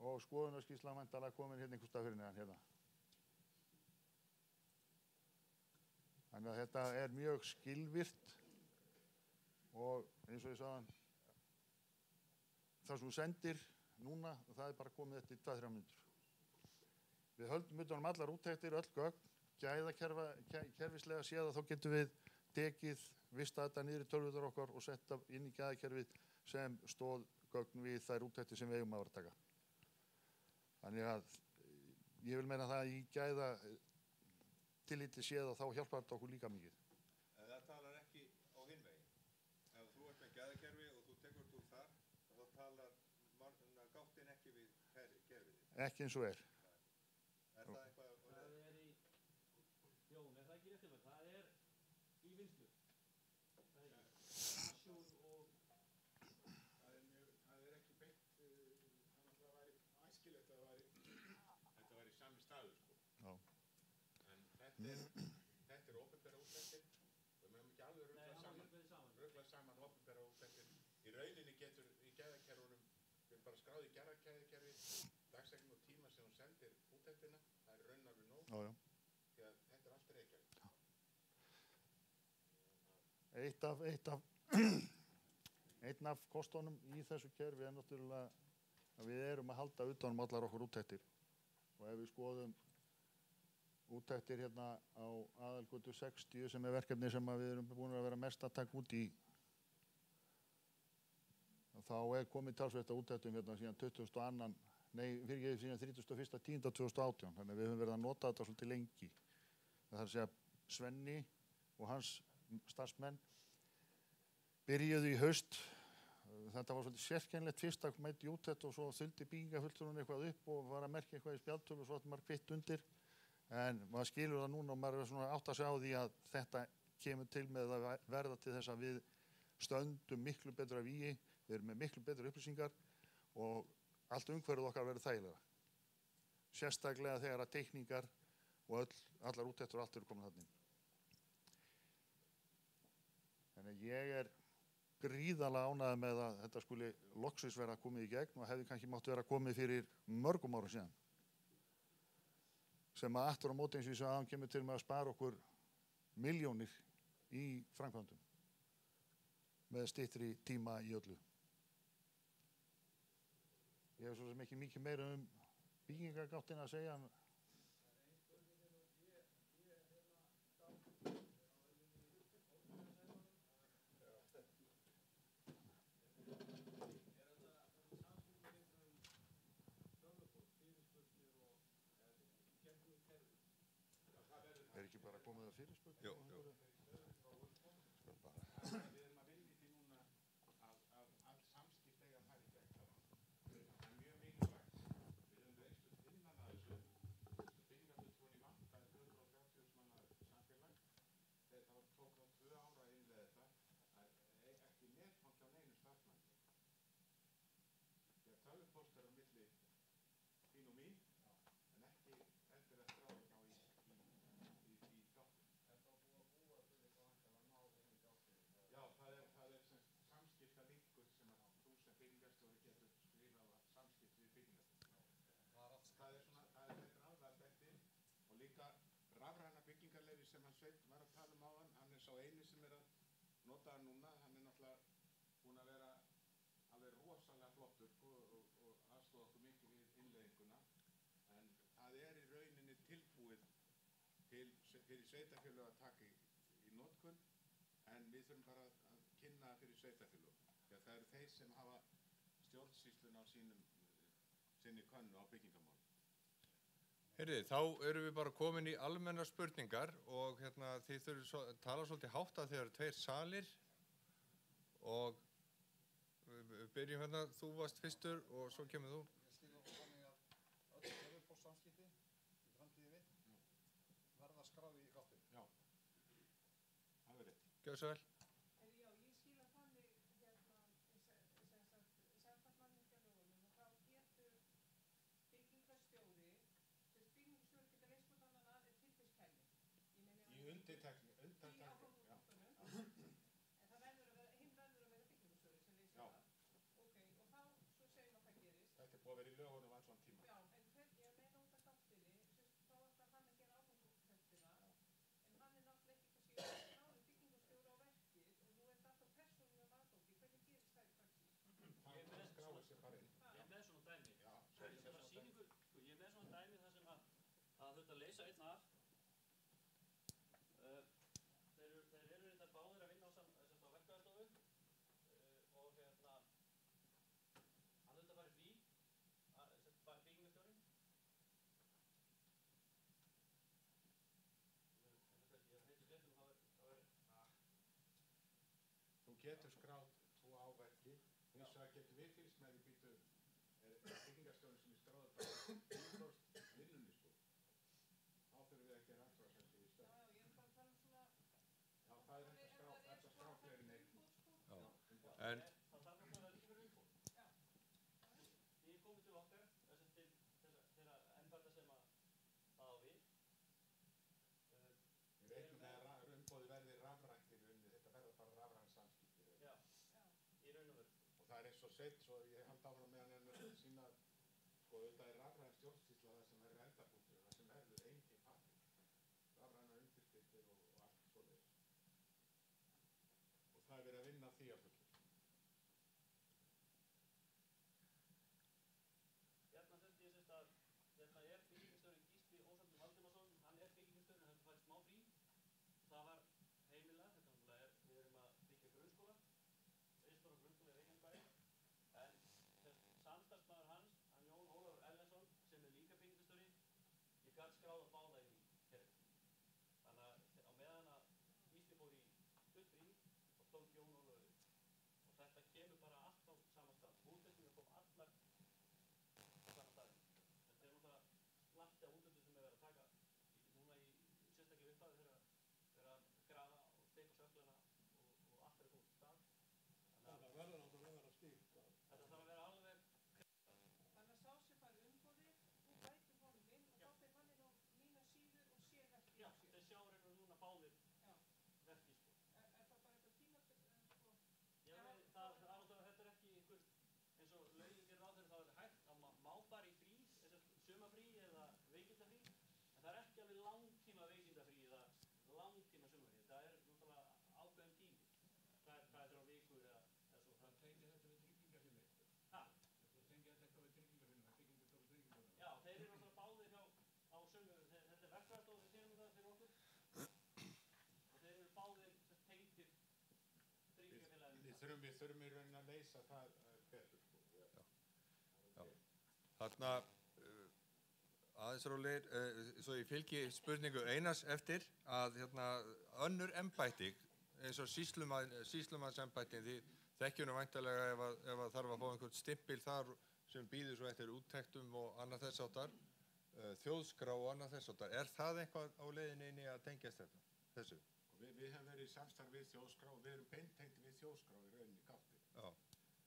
[SPEAKER 4] og skoðunarskýrsla væntanlega komin hérna einhvers staðar fyrir neðan hérna. Þannig að þetta er mjög skilvirkt og eins og ég sagði, það sem þú sendir núna, það er bara komið eftir 2-3 mínútur. Við höldum utanum allar úttektir, öll gögn, gæðakerfislega séð að þá getum við tekið vista þetta niður í tölvunar okkar og setta inn í gæðakerfið sem stóð gögn við þær úttektir sem við eigum að vera að taka. Þannig að ég vil meina það í gæða tilliti séð að þá hjálpar þetta okkur líka mikið.
[SPEAKER 1] En það talar ekki á hinn veginn. Ef þú ert með gæðakerfi og þú tekur þetta úr þar, þá talar gáttin ekki við kerfið.
[SPEAKER 4] Ekki eins og er.
[SPEAKER 1] Er það eitthvað?
[SPEAKER 3] Það er í, Jón, er það ekki rétt um það? Það er í vinslu. Það er Azure og...
[SPEAKER 2] Það er ekki beint, þannig að það væri æskilegt að þetta væri sami staður, sko.
[SPEAKER 4] Já.
[SPEAKER 2] En þetta er opinbera úttektir, við mögum ekki alveg rugla saman opinbera úttektir. Í rauninni getur í gæðakerfunum, við bara skráðum í gæðakerfi, dagsekning og tíma sem hún sendir úttektina, það er raunin alveg nóg.
[SPEAKER 4] Já, já.
[SPEAKER 2] Því að þetta er allt Reykjavík.
[SPEAKER 4] Einn af kostunum í þessu kerfi er náttúrulega að við erum að halda utanum allar okkur úttektir. Og ef við skoðum úttektir hérna á aðalgötu 60 sem er verkefni sem við erum búin að vera mest að taka út í, þá komið talsvert að úttektum hérna síðan 22. Nei, fyrirgefið síðan 31.10.2018, þannig að við höfum verið að nota þetta svolítið lengi. Það er að segja Svenni og hans starfsmenn byrjuðu í haust. Þetta var svolítið sérkennilegt fyrst að mæta í úttekt og svo þuldi byggingafulltrúinn eitthvað upp og var að merkja eitthvað í spjaldtölu og svo átti maður kvitt undir. En maður skilur það núna og maður er svona átt að segja á því að þetta kemur til með að verða til þess að við stöndum miklu betur af vígi, við erum með miklu betur upplýsingar og allt umhverfið okkar verður þægilega. Sérstaklega þegar að teikningar og allar úttektir og allt eru komin þarna inn. Þannig að ég er gríðarlega ánægður með að þetta skuli loksins vera komið í gegn og hefði kannski mátt vera komið fyrir mörgum árum síðan. Sem að aftur á móti eins og ég sagði að hann kemur til með að spara okkur milljónir í framkvæmdum með styttri tíma í öllu. Ég hef svo sem ekki mikið meira byggingargáttina að segja. Er ekki bara komið að fyrirspurn?
[SPEAKER 1] Jú.
[SPEAKER 2] Tölvupóstur á milli þín og mín, en ekki endur að skráða þá í gáttinn. Er þá búið að búa til eitthvað vantar að ná inn í gáttinn? Já, það er samskiptalíkur sem að þú sem byggingarstjóri getur skrifað að samskipt við byggingarstjóri. Það er aðalverkefni og líka rafræna byggingarleyfi sem hann Sveinn var að tala um áðan, hann er sá eini sem er að nota það núna, hann er náttúrulega búinn að vera alveg rosalega flottur og aðstoða okkur mikið við innleiðinguna, en það er í rauninni tilbúið fyrir sveitarfélög að taka í notkun, en við þurfum bara að kynna fyrir sveitarfélög. Það eru þeir sem hafa stjórnsýslun á sinni könnu á byggingamál.
[SPEAKER 1] Heyrði, þá erum við bara komin í almennar spurningar og þið þurfum að tala svolítið hátt að þeir eru tveir salir og við byrjum þú varst fyrstur og svo kemur þú.
[SPEAKER 6] Ég skil okkur þannig að öll tölvupóstsamskipti í framtíðinni verða skráð í gáttinn.
[SPEAKER 2] Já, alveg rétt.
[SPEAKER 1] Gjörðu svo vel.
[SPEAKER 7] Já, ég skil að þannig samkvæmt mannvirkjalögunum og þá getur byggingarstjóri getur reist út annan að er til þess kæmi.
[SPEAKER 2] Í undirtekni, já.
[SPEAKER 7] En það verður að vera, hinn verður að vera byggingarstjóri sem við séum það. Ok, og þá, svo segjum að það gerist.
[SPEAKER 2] Þetta er búið að vera í lögunum allan tíma.
[SPEAKER 7] Já, en ég meina út af gáttinni, þá ætlar hann að gera áfangúttektina, en hann er náttúrulega ekki kannski náður byggingarstjóri á verkið og nú er þetta alltaf persónulega aðgangi. Hvernig gerist það í praxís?
[SPEAKER 2] Það skráir sér bara inn.
[SPEAKER 3] Ég er með svona dæmi.
[SPEAKER 2] Já,
[SPEAKER 3] Ég er með svona dæmi þar sem að þurft að leysa einn af. Þeir eru þetta báðir að vinna á verkfræðistofu og hann þurft að fara í frí, byggingarstjórinn.
[SPEAKER 2] Þú getur skráð tvo á verki, hins vegar getur við fylgst með því býtu byggingarstjórinn sem er skráður bara vinnunni sko. Þá þurfum við að gera athugasemdir í stöð.
[SPEAKER 7] Já, ég er bara að tala um svona.
[SPEAKER 2] Já, það er þetta skrá fleiri neitt.
[SPEAKER 1] En
[SPEAKER 3] Það þarf að líka verið umfótt.
[SPEAKER 7] Já.
[SPEAKER 3] Þið komið til okkar, til þeirra embætta sem að það á við.
[SPEAKER 2] Við reiknum með að umboði verði rafrænt í rauninni, þetta verður bara rafræn samskipti.
[SPEAKER 3] Já, í raun og veru.
[SPEAKER 2] Og það er eins og Sveinn, svo ég held áfram með hann en sína, sko þetta er rafræn stjórnsýsla það sem verður endapunktur, það sem verður engin pappír, rafræna undirskriftir og allt svoleiðis. Og það er verið að vinna því að fullu.
[SPEAKER 3] Hérna þurfti ég að hérna er byggingarstjórinn Gísli Ósvaldur Valdimarsson, hann er byggingarstjórinn, hann fær smá frí. Það var heimilega, þetta við erum að byggja grunnskóla, Eiðstóra grunnskóla í Reykjanesbæ skráða báða inn í kerfið. Þannig að á meðan að Gísli fór í fullt frí og tók Jón Ólafur við. Og þetta kemur bara allt á sama stað. Útvegslingar kom allar á sama staðinn. Þetta er náttúrulega slatti af útvegslu sem er verið að taka núna í sérstaklega upphafi þegar að grafa og steypa söklana og allt er komið til stað.
[SPEAKER 5] Þetta verður náttúrulega að vera stíkt.
[SPEAKER 3] Þetta þarf að vera alveg
[SPEAKER 7] Þannig að sá sem fær umboðið, þú bætir honum inn og þá fer hann inn á mína síðu og sér verkið
[SPEAKER 3] já,
[SPEAKER 7] á sér.
[SPEAKER 3] þeir sjá reynur núna báðir
[SPEAKER 7] Já.
[SPEAKER 3] verkið sko.
[SPEAKER 7] Er það bara eitthvað tímabil, sko?
[SPEAKER 3] Já, það er náttúrulega, þetta er ekki einhver, eins og lögin gerir ráð fyrir það er hægt að má fara í frí, sumafrí eða veikindafrí, en það er ekki alveg langtíma veikindafrí eða langtíma sumafrí. Það er náttúrulega ákveðin tími. Hvað er þrjá vikur eða svo.
[SPEAKER 2] Það tengir þetta við tryggingafélagið.
[SPEAKER 3] Ha?
[SPEAKER 2] Það tengir þetta eitthvað við tryggingafélagið, Tryggingastofu Tryggingafélagið.
[SPEAKER 3] Já, þeir eru náttúrulega báðir hjá á sömu, þetta er verkfræðstofa sem kemur það fyrir okkur og þeir eru báðir tengdir tryggingafélaginu.
[SPEAKER 2] Við þurfum í rauninni að leysa það betur, sko.
[SPEAKER 1] Þarna aðeins rólegir, svo ég fylgi spurningu Einars eftir að önnur embætti eins og sýslumannsembættin, því þekkjum nú væntanlega ef að þarf að fá einhvern stimpil þar sem býður svo eftir úttektum og annað þess áttar, þjóðskrá og annað þess áttar. Er það eitthvað á leiðinni inn í að tengjast þessu?
[SPEAKER 2] Við hefum verið í samstarf við þjóðskrá og við erum beintengt við þjóðskrá í rauninni gátti.
[SPEAKER 1] Já.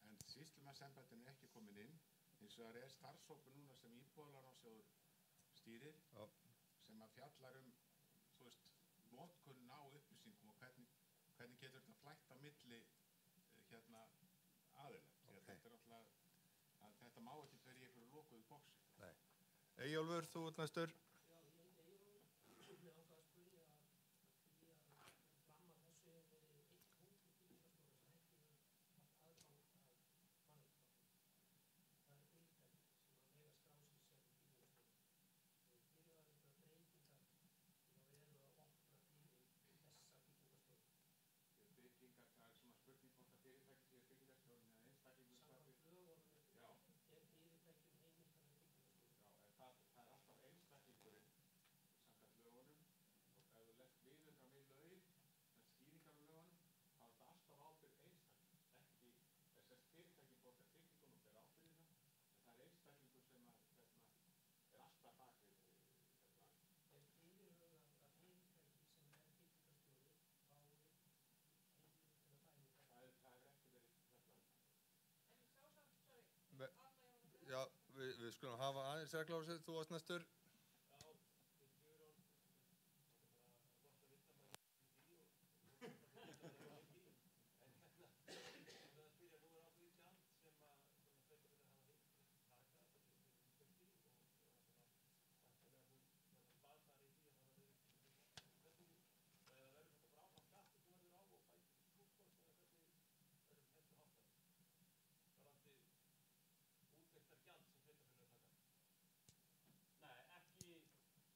[SPEAKER 2] En sýslumannsembættin er ekki komin inn. Hins vegar er starfshópur núna sem Íbúðalánasjóður stýrir, sem að fjallar notkun á upplýsingum og hvernig getur þetta flætt á milli aðila. Þetta er náttúrulega að þetta má ekki vera í einhverju lokuðu boxi.
[SPEAKER 1] Nei. Eyjólfur, þú ert næstur.
[SPEAKER 2] Það er svona spurning hvort að fyrirtæki sé byggingarstjórinn eða einstaklingur starfi. Já. Já, það er alltaf einstaklingurinn samkvæmt lögunum og ef þú lest viðauka við lögin, með skýringar á lögunum, þá er þetta alltaf ábyrgð einstaklings. Ekki þess fyrirtæki borgar tryggingunum og ber ábyrgðina, en það er einstaklingur sem er alltaf bakið.
[SPEAKER 1] Já, við skulum hafa aðeins reglásið, þú varst næstur.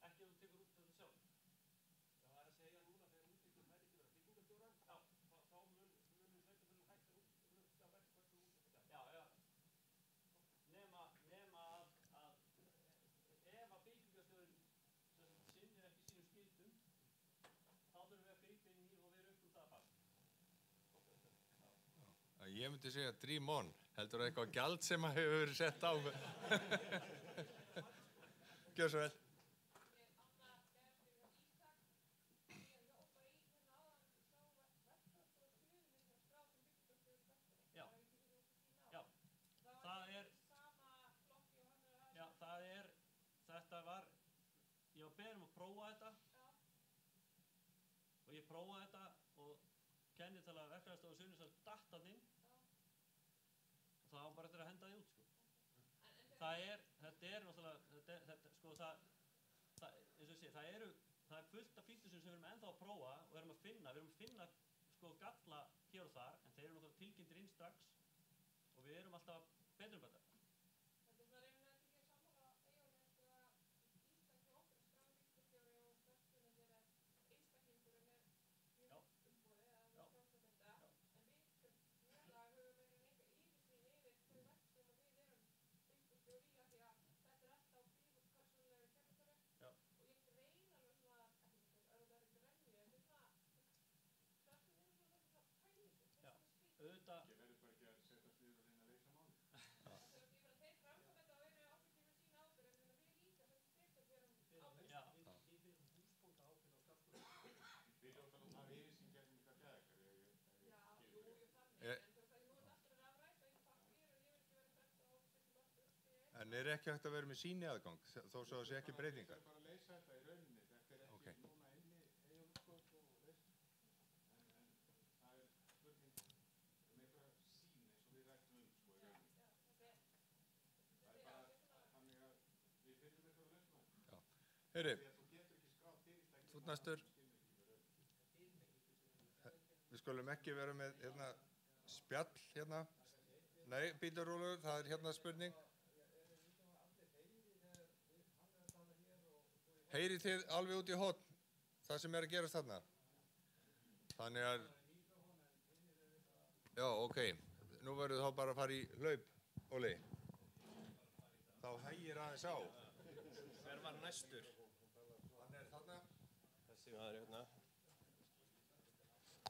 [SPEAKER 3] Ekki ef þú tekur út þetta sjálf. Það er að segja núna þegar úttektir færi ekki vera byggingarstjórar, þá munum sveitarfélögin hætta út verkfærslu úttektar. Já. Nema að ef að byggingarstjórinn sinnir ekki sínum skyldum, þá þurfum við að grípa inn í og vera upp það að fara.
[SPEAKER 1] Ég myndi segja dream on. Heldur eitthvað gjald sem að hefur verið sett á? Gjör svo vel.
[SPEAKER 3] Ég var beðinn að prófa þetta og ég prófaði þetta og kennitala verkfræðistofu Suðurnesja datt þarna inn og það var bara eftir að henda því út sko. Þetta er náttúrulega eins og ég segi, það er fullt af fítusum sem við erum ennþá að prófa og við erum að finna galla hér og þar, en þeir eru náttúrulega tilkynntir inn strax og við erum alltaf betrumbæta.
[SPEAKER 1] En er ekki hægt að vera með síni aðgang, þó svo að sé ekki breytingar?
[SPEAKER 2] Bara að leysa þetta í rauninni, þetta er ekki
[SPEAKER 1] Ok.
[SPEAKER 2] núna inni Eyjólfsgötu og leyst. En það er spurning einhverja sín eins og við rættum sko í rauninni. Það er bara þannig að við finnum einhverja lausna.
[SPEAKER 1] Heyri,
[SPEAKER 2] Því að þú getur ekki skráð fyrirtæki
[SPEAKER 1] þú ert næstur. Við skulum ekki vera með hérna, spjall hérna. Nei, Bítur Rúlur, það er hérna spurning. Heyrið þið alveg út í hotn, það sem er að gerast þarna? Þannig að, já, ok, nú verður þá bara að fara í hlaup, Óli. Þá hægir aðeins á.
[SPEAKER 8] Hver var næstur?
[SPEAKER 1] Hann er þarna.
[SPEAKER 8] Þessi maður hérna.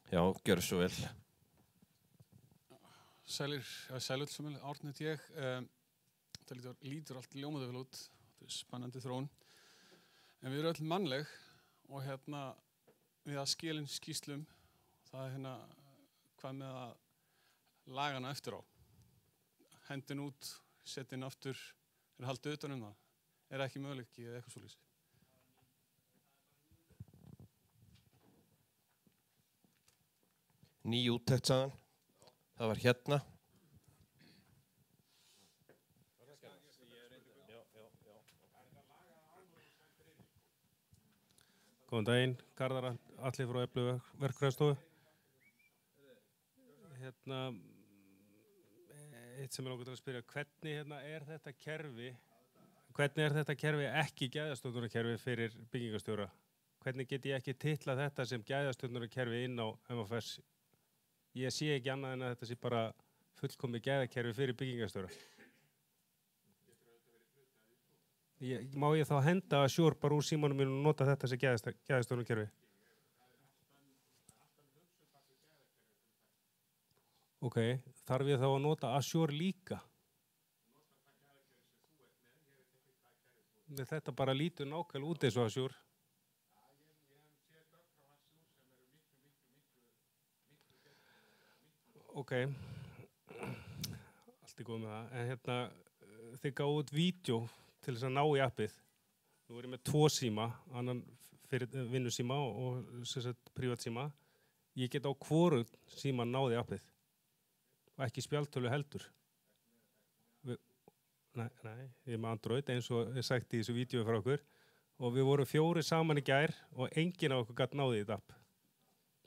[SPEAKER 8] Já, gjör svo vel.
[SPEAKER 5] Sælull sem er Árnett ég. Það lítur allt ljómaðu vel út. Þetta er spennandi þróun. En við erum öll mannleg og hérna við að skilin skýslum, það er hérna hvað með að laga hana eftir á. Hendin út, setja inn aftur, er haldið utan það. Er ekki möguleiki eða eitthvað svoleiðis.
[SPEAKER 8] Ný úttekt sagðan. Það var hérna.
[SPEAKER 9] Góðan daginn, Garðar Atli frá Eflu verkfræðistofu. Hérna, eitt sem ég langar til að spyrja, hvernig er þetta kerfi ekki gæðastjórnunarkerfi fyrir byggingarstjóra? Hvernig get ég ekki titlað þetta sem gæðastjórnunarkerfi inn á MFS? Ég sé ekki annað en að þetta sé bara fullkomið gæðakerfi fyrir byggingarstjóra. Má ég þá henda Azure bara úr símanum mínu og nota þetta sem gæðastjórnarkerfi? Ok, þarf ég þá að nota Azure líka? Þetta bara lítur nákvæmlega út eins og Azure. Ok, allt í góð með það. En hérna, þið gáðu út vídeo til þess að ná í appið. Nú er ég með 2 síma, annan fyrir vinnusíma og prívatsíma. Ég get á hvoru síma náði appið og ekki spjaldtölu heldur. Nei, ég er með Android eins og ég sagt í þessu vídeo frá okkur og við vorum 4 saman í gær og enginn af okkur gat náði í þetta app.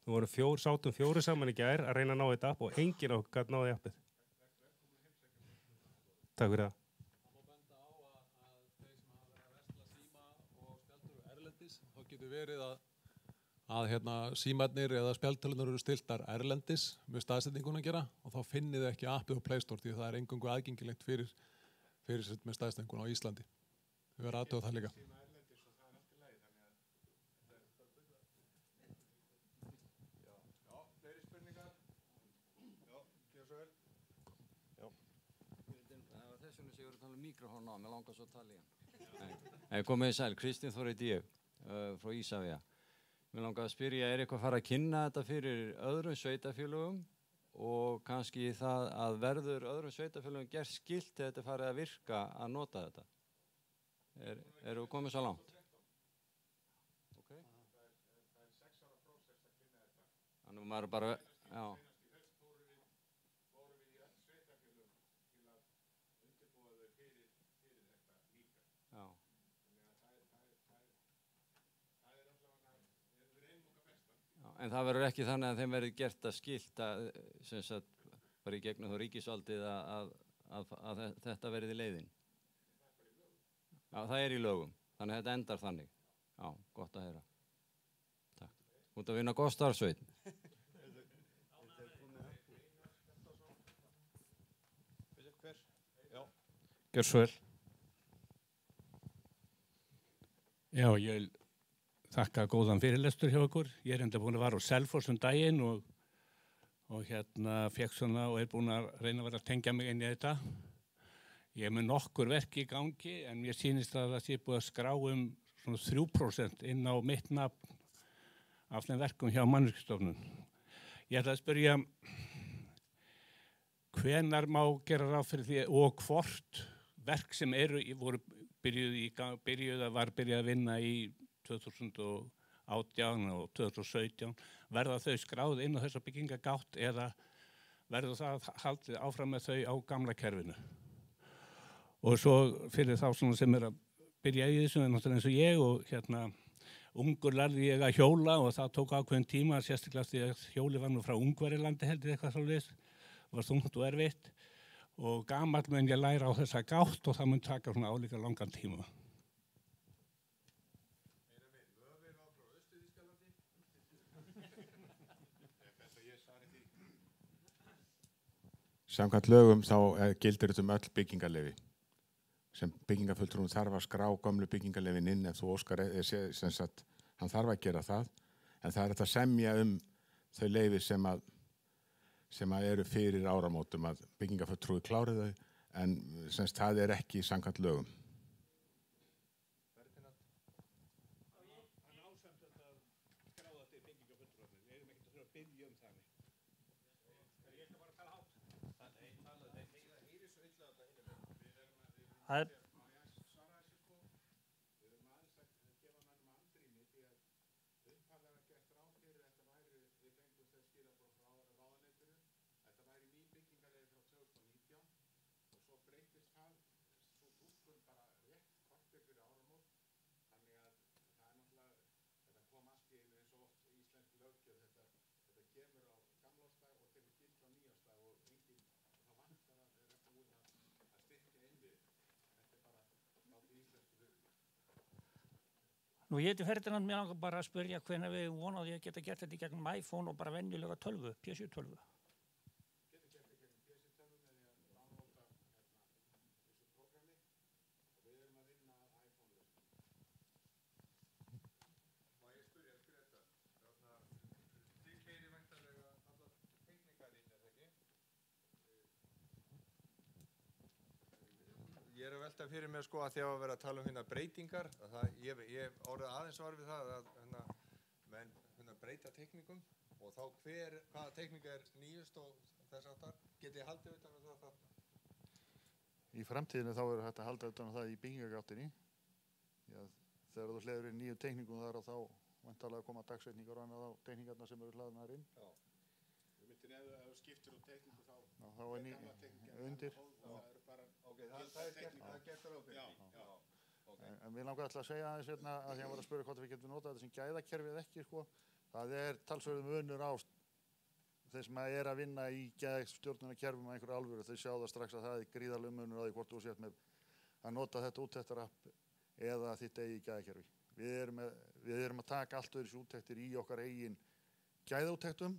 [SPEAKER 9] Við vorum sátum 4 saman í gær að reyna að ná í þetta app og enginn af okkur gat náði í appið. Takk fyrir það.
[SPEAKER 10] Þá getur verið að hérna, símarnir eða spjaldtölunar eru stiltar erlendis með staðsetninguna að gera og þá finnið þið ekki appið á Play Store því það er eingöngu aðgengilegt fyrir með staðsetninguna á Íslandi. Við verðum aðtöða það líka.
[SPEAKER 1] Já, fleiri spurningar? Já, gjör svo vel.
[SPEAKER 11] Það var þess vegna sem ég voru að tala um mikrofón á, mér langar svo að tala í hann. Komið í sæl, Kristinn Þór heiti ég, frá Ísafja. Mér langar að spyrja, er eitthvað að fara að kynna þetta fyrir öðrum sveitafélögum og kannski það að verður öðrum sveitafélögum gert skylt þegar þetta farið að virka að nota þetta? Eru við komið svo langt? Okay.
[SPEAKER 2] Það er 6 ára prósess að kynna þetta.
[SPEAKER 11] Þannig maður bara, já.
[SPEAKER 2] Fórum við í öll sveitafélög til að undirbúa þau fyrir þetta líka.
[SPEAKER 11] Já. En það verður ekki þannig að þeim verður gert að skilta sem sagt bara í gegnum þá ríkisvaldið að þetta verði leiðin. Já, það er í lögum. Þannig að þetta endar þannig. Já, gott að heyra. Takk. Út að vinna góð starfsveit.
[SPEAKER 9] Gjör svo vel. Já, ég þakka góðan fyrirlestur hjá okkur. Ég er enda búin að vara á Selfoss daginn og
[SPEAKER 12] og fekk svona og búinn að reyna að vera að tengja mig inn í þetta. Ég með nokkur verk í gangi en mér sýnist að það sé búið að skrá svona 3% inn á mitt nafn af þeim verkum hjá Mannvirkjastofnun. Ég ætla að spyrja hvenær má gera ráð fyrir því og hvort verk sem var byrjað að vinna í 2018 og 2017 verða þau skráð inn á þessa byggingagátt eða verður það haldið áfram með þau á gamla kerfinu. Og svo fyrir þá sem að byrja í þessu eins og ég og ungur lærði ég að hjóla og það tók ákveðin tíma, sérstaklega því að hjóli var nú frá Ungverjalandi heldur eitthvað svoleiðis, var þungt og erfitt og gamall mun ég læra á þessa gátt og það mun taka svona álíka langan tíma.
[SPEAKER 2] Samkvæmt lögum þá gildir þetta öll byggingarleyfi sem byggingafulltrúinn þarf að skrá gömlu byggingarleyfin inn ef þú óskar, sem sagt, hann þarf að gera það, en það er þetta að semja þau leyfi sem eru fyrir áramótum að byggingafulltrúi klári þau, en sem sagt, það er ekki samkvæmt lögum.
[SPEAKER 12] Það er Nú ég heiti Ferdinand, mér langar bara að spyrja hvenær við vonaði að geta gert þetta í gegnum iPhone og bara venjulega tölvu, PC-tölvu.
[SPEAKER 1] Ég er að velta fyrir mér sko að því að vera að tala um breytingar, ég orðið aðeins var við það að menn breyta teknikum og þá hvaða teknika er nýjust og þess aftar, geti ég haldið utan um það?
[SPEAKER 4] Í framtíðinu þá er hægt að halda utan um það í byggingagáttinni. Þegar þú hleður inn nýjum teknikum þar og þá væntanlega koma dagsetningar og annað á teknikarna sem eru hlaðnar inn.
[SPEAKER 2] Já. Þú myndir ef þú skiptir úr tekniku þá
[SPEAKER 4] er gamla teknika undir.
[SPEAKER 1] Það er gert ráð fyrir því.
[SPEAKER 4] En við langar alltaf að segja aðeins að því að var að spyrja hvort við getum notað þetta sem gæðakerfi eða ekki, sko. Það er talsverðum munur á þeir sem er að vinna í gæðastjórnunarkerfum að einhverju alvöru. Þau sjá það strax að það er gríðarlegur munur á því hvort þú sért með að nota þetta úttektarapp eða þitt eigið gæðakerfi. Við erum að taka allt öðru úttektir í okkar eigin gæðaúttektum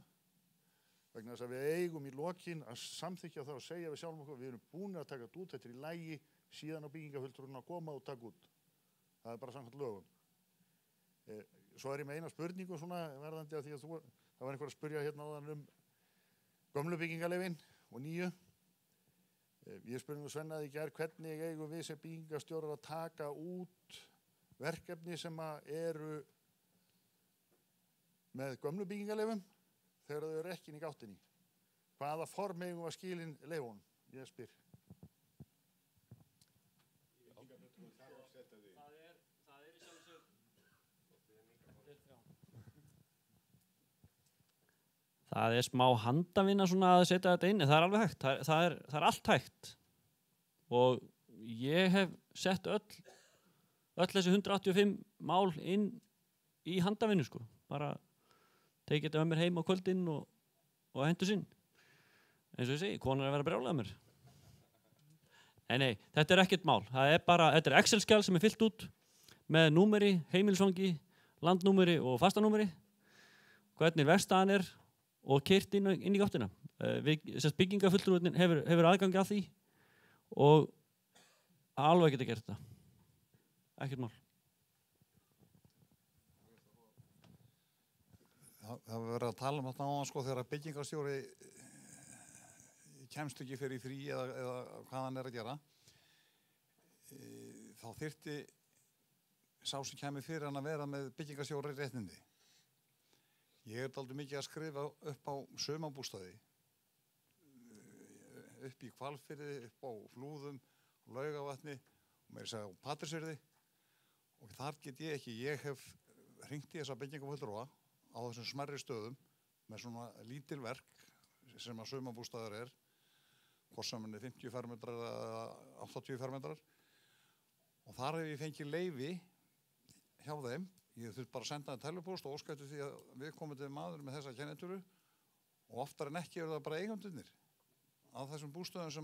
[SPEAKER 4] vegna þess að við eigum í lokin að samþykkja það og segja við sjálfum okkur við erum búin að taka út, þetta er í lagi, síðan á byggingafulltrúinn að koma og taka út. Það er bara samkvæmt lögum. Svo er ég með eina spurningu svona verðandi af því að það var einhver að spyrja hérna áðan gömlu byggingarleyfin og nýju. Ég spurði Svenna í gær hvernig eigum við sem byggingarstjórar að taka út verkefni sem eru með gömlu byggingarleyfum þegar þau eru ekki inn í gáttinni. Hvaða form eigum að skilin leyfunum? Ég spyr.
[SPEAKER 3] Það er smá handavinna svona að setja þetta inn, en það er alveg hægt. Það er allt hægt. Og ég hef sett öll þessi 185 mál inn í handavinnu, sko. Bara tekið þetta með mér heim á kvöldinn og hendur sinn. Eins og ég segi, konar að vera brjálaðið mér. Nei, þetta er ekkert mál. Þetta er Excel-skjal sem er fyllt út með númeri, heimilisfangi, landnúmeri og fastanúmeri. Hvernig verkstæðan er og keyrt inn í gáttina. Byggingafulltrúinn hefur aðgangi að því og alveg geta gert þetta. Ekkert mál.
[SPEAKER 6] Það var verið að tala um þetta áðan sko þegar byggingarstjóri kemst ekki fyrir í frí eða hvað hann er að gera. Þá þyrfti sá sem kemur fyrir hann að vera með byggingarstjóri réttindi. Ég er dálítið mikið að skrifa upp á sumarbústaði, upp í Hvalfirði, upp á Flúðum, Laugavatni og meira að segja á Patreksfirði og þar get ég ekki, ég hef hringt í þessa byggingarfulltrúa á þessum smærri stöðum með svona lítil verk sem að sumarbústaður er, hvort sem hann er 50 fermetrar eða 80 fermetrar og þar hef ég fengið leyfi hjá þeim. Ég þurft bara að senda það telupóst og óska eftir því að við komum til maður með þessa kennitölu og oftar en ekki eru það bara eigendurnir af þessum bústöðum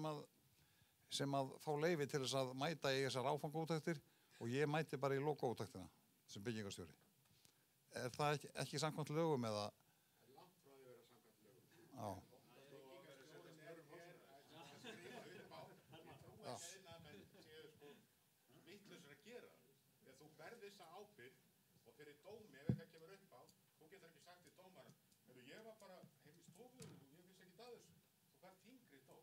[SPEAKER 6] sem að fá leyfi til þess að mæta í þessar áfangaúttektir og ég mæti bara í lokaúttektina sem byggingarstjóri. Er það ekki samkvæmt lögum eða? Það er langt frá því að vera samkvæmt lögum. Já.
[SPEAKER 2] Fyrir dómi, ef eitthvað kemur upp á, þú getur ekki sagt til dómarann, ég var bara heim í stofu og ég vissi ekki að þessu. Þú fær þyngri dóm.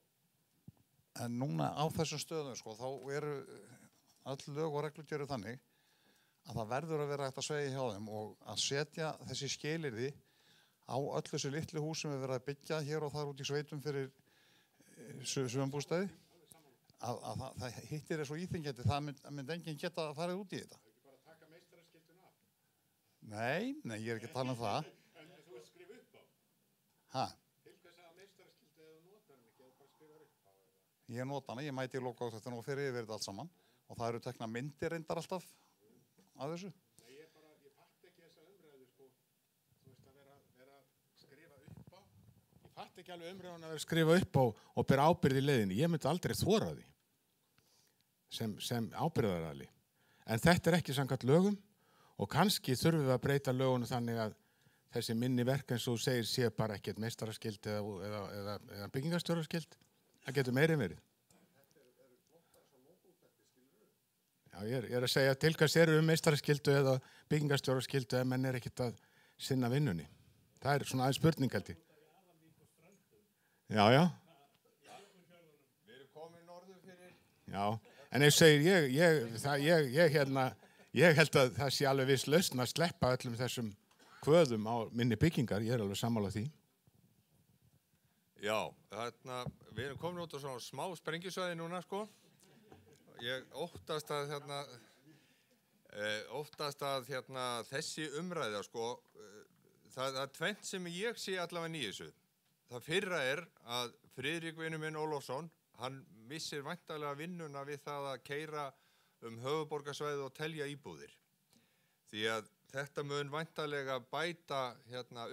[SPEAKER 6] En núna á þessum stöðum, sko, þá eru öll lög og reglur gjöru þannig að það verður að vera hægt að sveigja hjá þeim og að setja þessi skilyrði á öll þessu litlu hús sem við verðum að byggja hér og þar út í sveitum fyrir sumarbústaði. Það hittir er svo íþingjandi, það mynd enginn geta að fara út í þetta. Nei, ég er ekki að tala um það.
[SPEAKER 2] En þú ert skrifa upp á?
[SPEAKER 6] Hæ?
[SPEAKER 2] Til hvers að meistaraskildi eða notar hann ekki, eða bara skrifa upp á?
[SPEAKER 6] Ég nota hana, ég mæti í lokaúttektina og fer yfir þetta allt saman og það eru tekna myndir reyndar alltaf af þessu.
[SPEAKER 2] Nei, ég fatt ekki þessa umræðu, sko. Þú veist að vera að skrifa upp á. Ég fatt ekki alveg umræðan að vera að skrifa upp á og bera ábyrgð í leiðinni. Ég myndi aldrei þora því sem ábyrgðaraðili. En þetta er ekki samkvæmt lögum. Og kannski þurfum við að breyta lögunum þannig að þessi minni verk eins og þú segir sé bara ekkert meistaraskild eða byggingarstjóraskild. Það getur meiri verið. Já, ég er að segja til hvers eru meistaraskildu eða byggingarstjóraskildu ef menn er ekkert að sinna vinnunni. Það er svona aðeins spurningaldi. Já.
[SPEAKER 1] Við erum komin norður fyrir.
[SPEAKER 2] Já, en ég segir, ég held að það sé alveg viss lausn að sleppa öllum þessum kvöðum á minni byggingar, ég er alveg sammála því.
[SPEAKER 1] Já, við erum komin út á svona smá sprengjusvæði núna, sko. Ég óttast að þessi umræða, sko, það er tvennt sem ég sé allavega í þessu. Það fyrra er að Friðrik vinur minn Ólafsson, hann missir væntanlega vinnuna við það að keyra höfuðborgarsvæðið og telja íbúðir. Því að þetta mun væntanlega bæta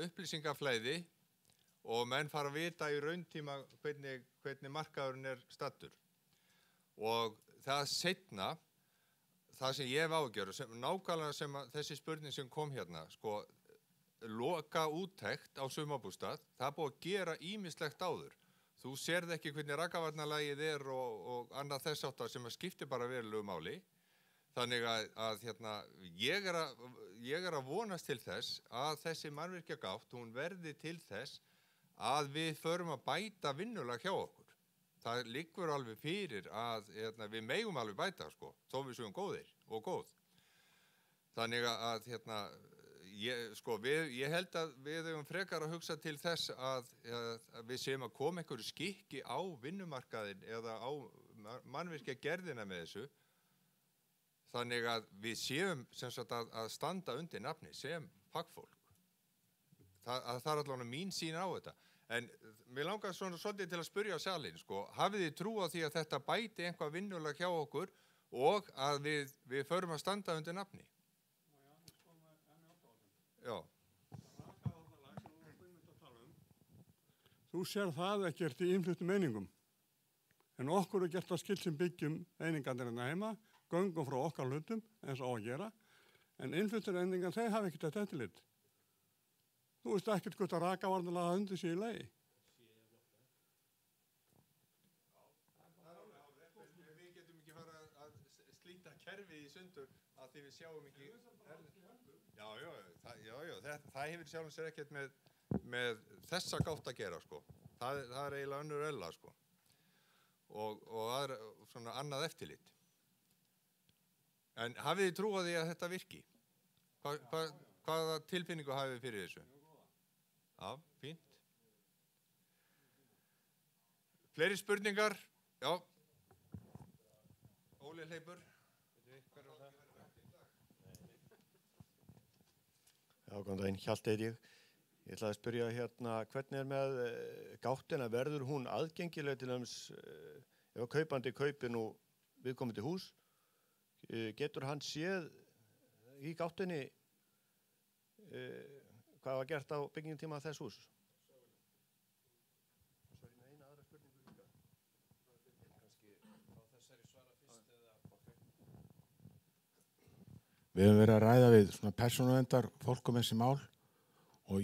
[SPEAKER 1] upplýsingaflæði og menn fara að vita í rauntíma hvernig markaðurinn er staddur. Og það seinna, það sem ég hef ágjörð, nákvæmlega sem þessi spurning sem kom hérna, sko, loka úttekt á sumarbústað, það er búið að gera ýmislegt áður. Þú sérð ekki hvernig rakavarnalagið er og annað þess áttar sem skiptir bara verulegu máli. Þannig að ég er að vonast til þess að þessi mannvirkjagátt, hún verði til þess að við förum að bæta vinnulag hjá okkur. Það liggur alveg fyrir að við megum alveg bæta, sko, þó við séum góðir og góð. Þannig að ég held að við höfum frekar að hugsa til þess að við séum að koma einhverju skikki á vinnumarkaðinn eða á mannvirkjagerðina með þessu. Þannig að við séum sem sagt að standa undir nafni sem fagfólk. Það er allavega mín sýn á þetta. En mér langar svolítið til að spyrja salinn, sko, hafið þið trú á því að þetta bæti einhvað vinnulag hjá okkur og að við förum að standa undir nafni? Já.
[SPEAKER 13] Þú sér það ekkert í innfluttum einingum. En okkur er gert að skilt sem byggjum einingarnir hérna heima, göngum frá okkar hlutum eins og á að gera, en innfluttur einingar þeir hafa ekkert þetta eftirlit. Þú veist ekkert hvort að rakavarnalaga undir sig í lagi.
[SPEAKER 1] Við getum ekki fara að slíta kerfið í sundur að því við sjáum ekki. Já, það hefur sjálfum sér ekkert með þessa gátt að gera, sko. Það er eiginlega önnur ella, sko. Og svona annað eftirlit. En hafið þið trúið því að þetta virki? Hvaða tilfinningu hafið þið fyrir þessu? Já, fínt. Fleiri spurningar? Já. Óli hleypur.
[SPEAKER 14] Já, góðan daginn, Hjalti heiti ég. Ég ætlaði að spyrja hérna, hvernig með gáttina, verður hún aðgengileg til ef kaupandi kaupir nú viðkomandi hús, getur hann séð í gáttinni hvað var gert á byggingatíma þess hús?
[SPEAKER 2] Við höfum verið að ræða við svona persónuverndar fólk þessi mál og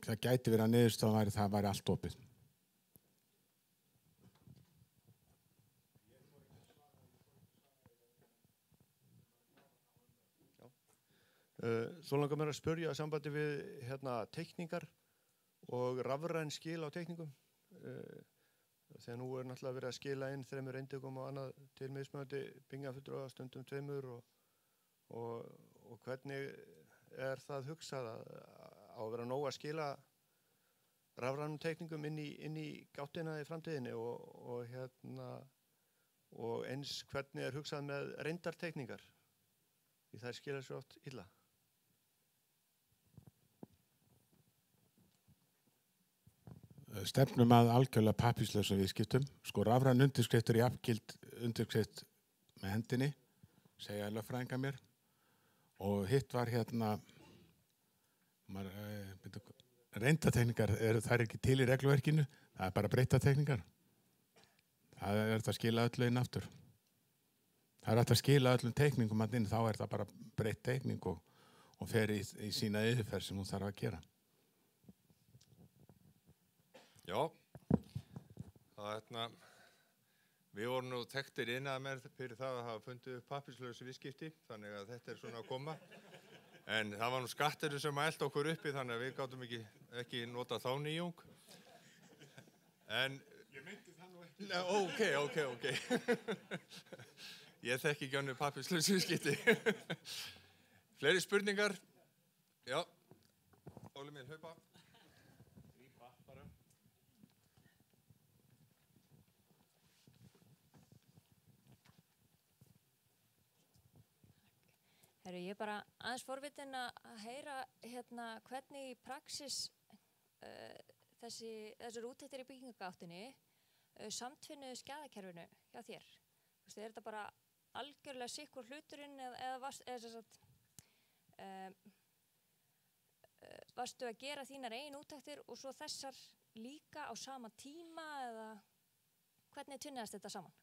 [SPEAKER 2] það gæti verið að niðurstaðan væri það væri allt opið.
[SPEAKER 14] Svo langar mér að spyrja að sambandi við teikningar og rafræn skil á teikningum. Þegar nú náttúrulega verið að skila inn 3 eintökum og annað til mismunandi byggingarfulltrúa, stundum 2 og hvernig er það hugsað á að vera nóg að skila rafrænum teikningum inn í gáttina í framtíðinni og eins hvernig er hugsað með reyndarteikningar því þær skila svo oft illa.
[SPEAKER 2] Stefnum að algjörlega pappírslausum viðskiptum. Sko rafræn undirskriftur jafngild undirskrift með hendinni, segja lögfræðingar mér. Og hitt var reyndatekningar, það er ekki til í regluverkinu, það er bara breytatekningar. Það er þetta að skila öllu inn aftur. Það er þetta að skila öllum teikningum inn, þá er það bara breytt teikning og fer í sína yfirferð sem hún þarf að gera.
[SPEAKER 1] Já, við vorum nú þekktir iðnaðarmenn fyrir það að hafa fundið upp pappírslausu viðskipti, þannig að þetta er svona að koma. En það var nú skatturinn sem að elda okkur uppi, þannig að við gátum ekki nota þá nýjung. En...
[SPEAKER 13] Ég meinti það nú ekki.
[SPEAKER 1] Ok. Ég þekki ekki önnur pappírslausu viðskipti. Fleiri spurningar? Já. Óli minn, hlaupa.
[SPEAKER 15] Herru, ég er bara aðeins forvitin að heyra hvernig í praxis þessar úttektir í byggingagáttinni samtvinnuðu skæðakerfinu hjá þér. Er þetta bara algjörlega sikkur hluturinn varstu að gera þínar eigin úttektir og svo þessar líka á sama tíma eða hvernig tvinnaðist þetta saman?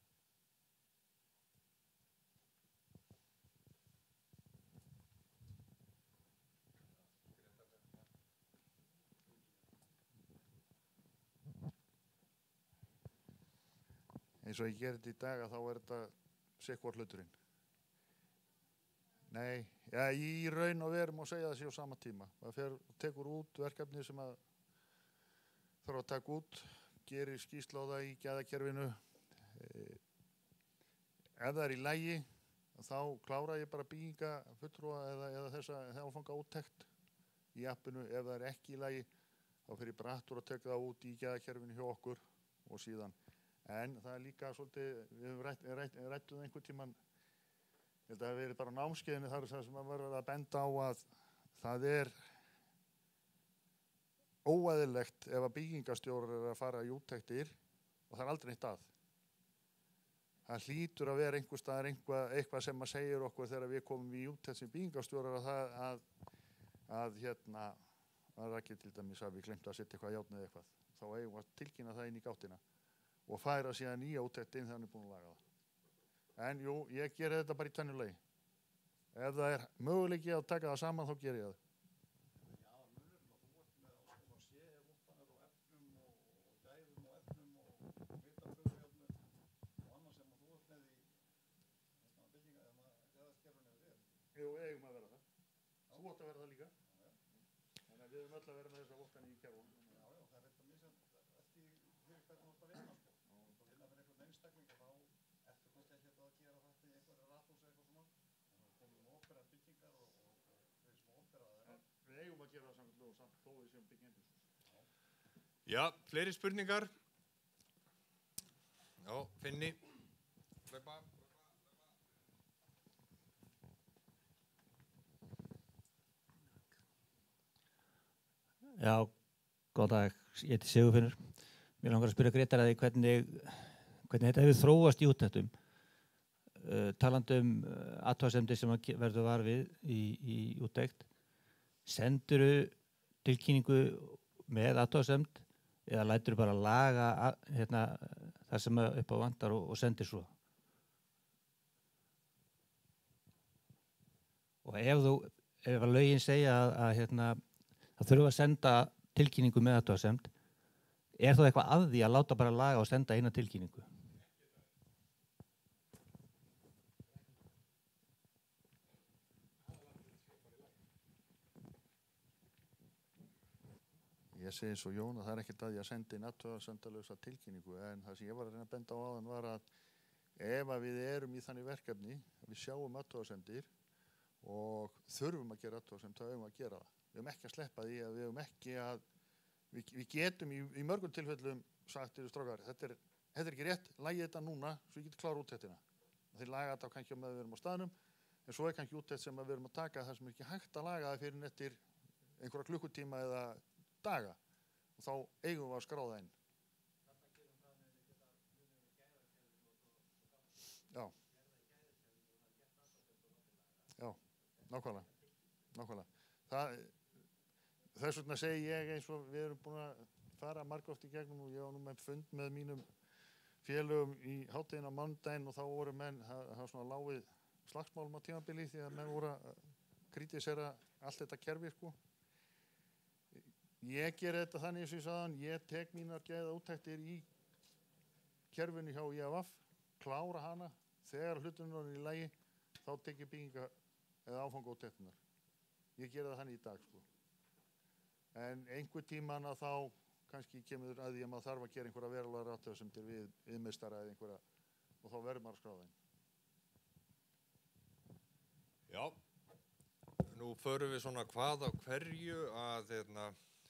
[SPEAKER 4] Eins og ég gerði þetta í dag að þá er þetta sikkur hluturinn. Nei, í raun og veru má segja það sé á sama tíma. Það tekur út verkefni sem að þarf að taka út, gerir skýrslu á það í gæðakerfinu. Ef það er í lagi, þá klára ég bara byggingafulltrúa eða þessa áfanga úttekt í appinu. Ef það er ekki í lagi, þá fer ég bara aftur að teka það út í gæðakerfinu hjá okkur og síðan. En það er líka svolítið, við rættum einhvern tímann, ég held að það hefur verið bara námskeiðinu þar sem að verða að benda á að það er óeðlilegt ef að byggingarstjórar eru að fara í úttektir og það er aldrei neitt að. Það hlýtur að vera einhvers staðar eitthvað sem að segir okkur þegar við komum í úttekt sem byggingarstjórar að það er ekki til dæmis að við glemt að setja eitthvað járn eða eitthvað. Þá eigum við að tilkynna það inn í gáttina og færa síðan nýja úttekt inn þegar hann er búin að laga það. En jú, ég geri þetta bara í tvennulegi. Ef það er möguleiki að taka það saman, þá geri ég það.
[SPEAKER 6] Já, munurinn og þú ert með og sé-vottanir og efnum og gæðum og efnum og vitabröðujöfnum og annað sem þú ert með í bygginga eða gæðaskerfinu yfir þér.
[SPEAKER 4] Jú, eigum að vera það. Þú átt að vera það líka. við höfum öll að vera með þessa vottan í kerfunum.
[SPEAKER 6] Já, það er þetta misjafnt eftir fyrir hvernig þú ert að vinna, sko. Þú vinna með einhvern einstakling og þá ertu kannski ekki að gera þetta í einhverju rathúsi eitthvað svona. En þú komum með opera byggingar og þeir sem opera þeirra.
[SPEAKER 4] Við eigum að gera það samkvæmt lögum samt þó við séum byggjendurshús.
[SPEAKER 1] Já, fleiri spurningar? Já, Finni. Hlaupa.
[SPEAKER 16] Já, góð dag, ég heiti Sigurfinnur. Mér langar að spyrja Grétar að því hvernig þetta hefur þróast í úttektum. Talandi athugasemdir sem verður var við í úttekt. Sendurðu tilkynningu með athugasemd eða læturðu bara laga það sem upp á vantar og sendir svo? Og ef að lögin segja að það þurfa að senda tilkynningu með athugasemd, er þá eitthvað að því að láta bara laga og senda eina tilkynningu?
[SPEAKER 4] Ég segi eins og Jón að það er ekkert að ég að senda inn athugasemdalausa tilkynningu, en það sem ég var að reyna að benda á áðan var að ef að við erum í þannig verkefni að við sjáum athugasemdir og þurfum að gera athugasemd, þá eigum við að gera það. Við höfum ekki að sleppa því að við höfum ekki að við getum í mörgum tilfellum sagt yfir strákar, þetta er ekki rétt, lagið þetta núna svo ég geti klára úttektina. Þeir laga þetta kannski með að við erum á staðnum, en svo er kannski úttekt sem við erum að taka það sem er ekki hægt að laga það fyrir eftir einhverja klukkutíma eða daga og þá eigum við að skráða inn. Já. Já, nákvæmlega. Þess vegna segi ég eins og við erum búin að fara margoft í gegnum og ég var nú með fund með mínum félögum í hádeginu á mánudaginn og þá voru menn það svona lágið slagsmálum á tímabili því að menn voru að kritisera allt þetta kerfi, sko. Ég ger þetta þannig eins og ég sagðan, ég tek mínar gæða úttektir í kerfinu hjá IAVF, klára hana, þegar hlutunum er í lagi, þá tek ég bygginga eða áfanga úttektunar. Ég ger það þannig í dag, sko. En einhver tíman að þá kannski kemur að því að maður þarf að gera einhverja verulega athugasemdir við meistara eða einhverja og þá verður maður að skráða inn.
[SPEAKER 1] Já, nú förum við svona hvað á hverju að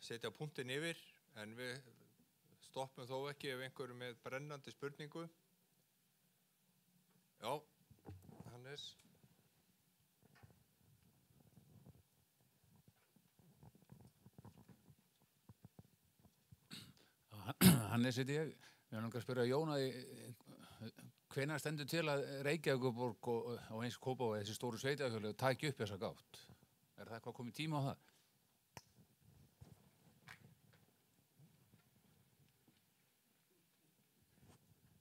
[SPEAKER 1] setja punktinn yfir, en við stoppum þó ekki ef einhverju með brennandi spurningu. Já, Hannes.
[SPEAKER 17] Hannes heiti ég. Við erum langar að spyrja Jón að hvenær stendur til að Reykjavíkurborg og eins Kópavogi, þessi stóru sveitarfélög, taki upp þessa gátt? Er það eitthvað komið tíma á það?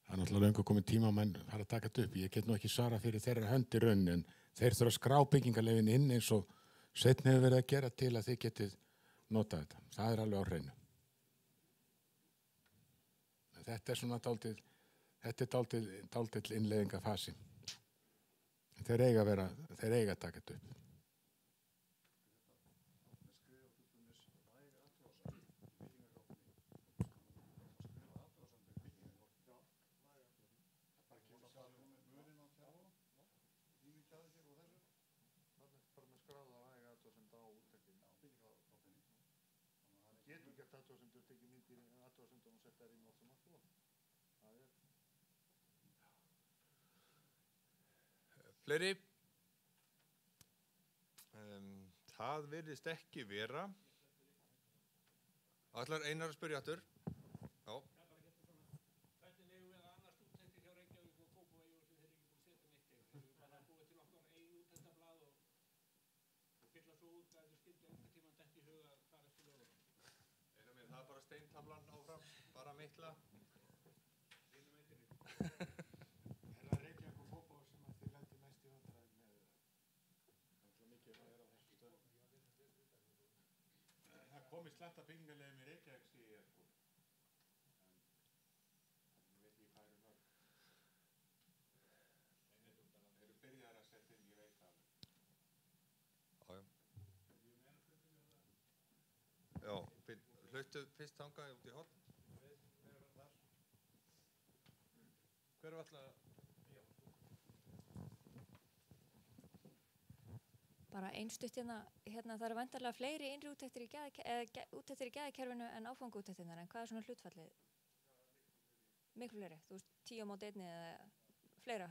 [SPEAKER 2] Það er náttúrulega löngu komið tíma að menn fara að taka þetta upp. Ég get nú ekki svara fyrir þeirra hönd í rauninni, en þeir þurfa að skrá byggingarleyfin inn eins og seinni hefur verið að gera til að þið getið notað þetta. Það er alveg á hreinu. Þetta er svona dálítill innleiðingafasi. Þeir eiga að taka þetta upp.
[SPEAKER 4] Getum gert athugasemdir og tekið myndir athugasemdum og sett þær inn á sem allt og það er.
[SPEAKER 1] Fleiri? Það virðist ekki vera. Ætlar Einar að spyrja aftur? Já.
[SPEAKER 12] Hvernig eigum við að annast úttektir hjá Reykjavík og Kópavogi og þeir eru ekki búin að setja neitt yfir? Þeir eru bara búið til okkar eigin úttektarblað og fylla svo út að þeir skildi einhvern tímann dett í huga að fara eftir lögum.
[SPEAKER 1] Það er bara steintablan áfram, bara mikla.
[SPEAKER 2] Er það Reykjavík og Kópavogur sem að þið lendir mest í vandræðum með það? Það er mikið að vera á þessu stöðum. Það komið slatta byggingarleyfum í Reykjavík, sé ég, sko. En ég veit ekki hvað eru mörg. Þeir eru byrjaðar að setja inn, ég veit það.
[SPEAKER 1] Já. hlautu fyrst þangað út í horn.
[SPEAKER 5] Hver var alltaf?
[SPEAKER 15] Bara einstutt hérna það eru vantarlega fleiri innri úttektir úttektir í gæðakerfinu en áfangaúttektirnar, en hvað er svona hlutfallið? Miklu fleiri, þú veist 10 á móti 1 eða fleira?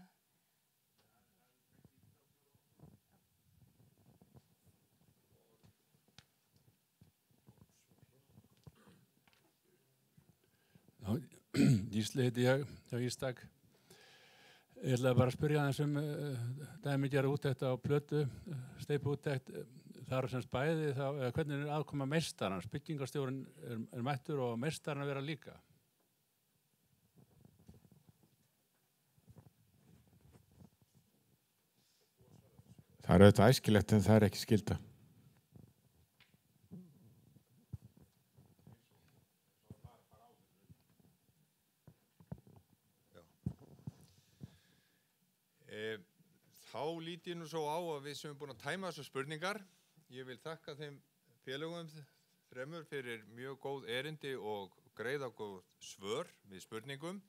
[SPEAKER 17] Gísli heiti ég, hjá Ístak. Ég ætlaði bara að spyrja aðeins dæmi gera úttekt á plötu, steypu úttekt. Það eru semst bæði, hvernig er aðkoma meistarans? Byggingarstjórinn er mættur og meistarinn að vera líka.
[SPEAKER 2] Það er auðvitað æskilegt en það er ekki skylda.
[SPEAKER 1] Þá lít ég nú svo á að við sem búin að tæma þessu spurningar. Ég vil þakka þeim félögum þremur fyrir mjög góð erindi og greiðagóð svör við spurningum.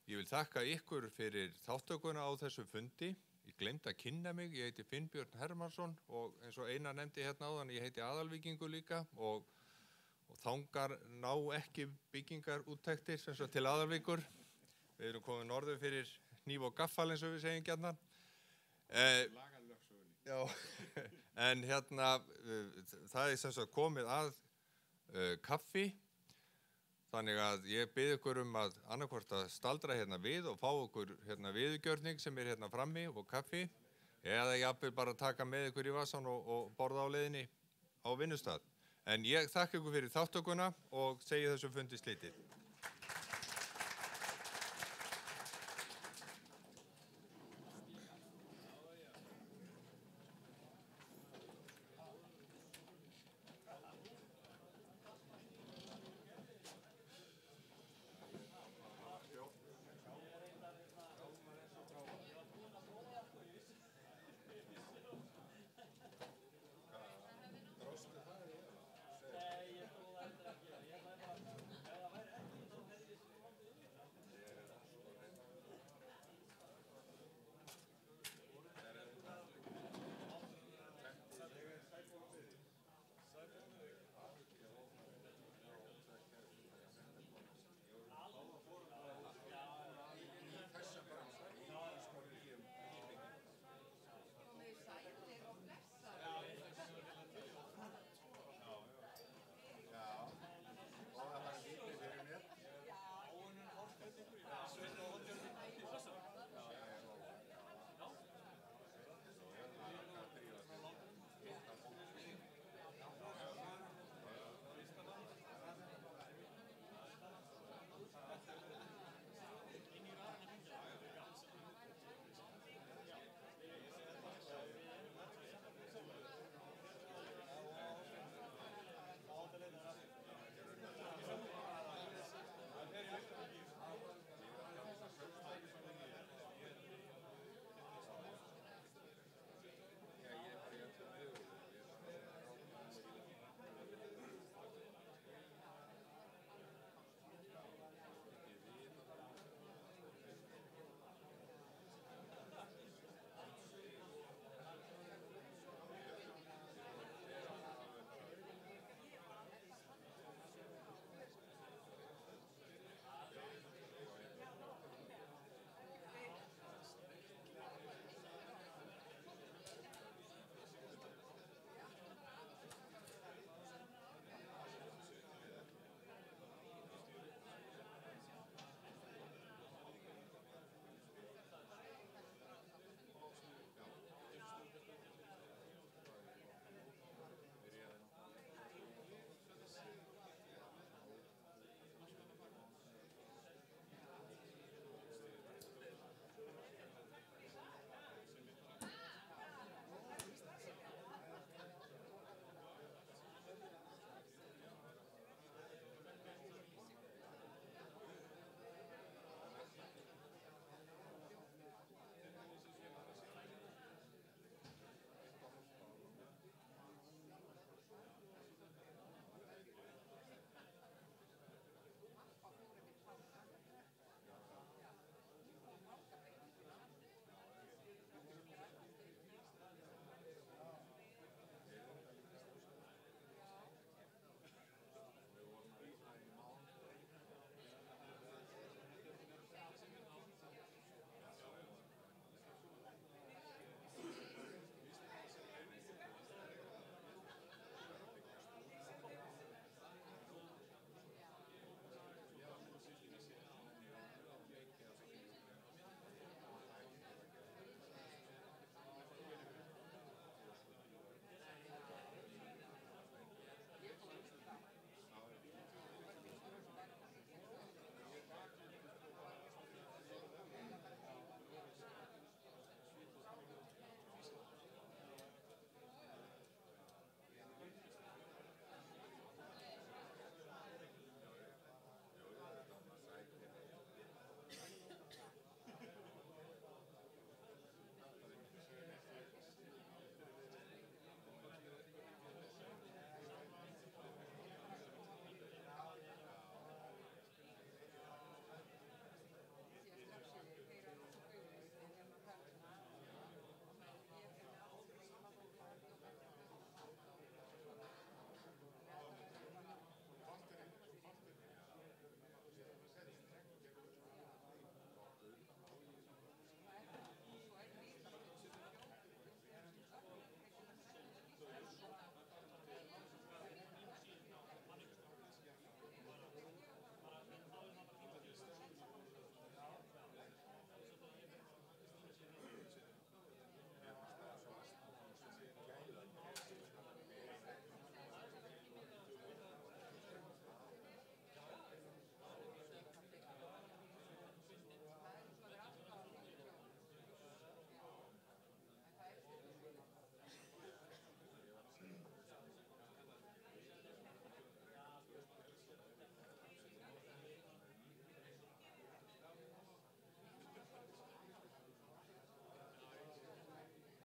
[SPEAKER 1] Ég vil þakka ykkur fyrir þáttökuna á þessu fundi. Ég glemdi að kynna mig, ég heiti Finnbjörn Hermansson og eins og Einar nefndi hérna áðan, ég heiti Aðalvíkingur líka og þangar ná ekki byggingarúttektir sem svo til Aðalvíkur. Við erum komið norður fyrir hníf og gaffal eins og við segjum gjarnan. Já, en hérna það er sem sagt komið að kaffi, þannig að ég bið ykkur að annarkvort að staldra hérna við og fá ykkur hérna viðurgjörning sem er hérna frammi og kaffi, eða jafnvel bara taka með ykkur í vasan og borða á leiðinni á vinnustað. En ég þakka ykkur fyrir þáttökuna og segi þessu fundi slitið.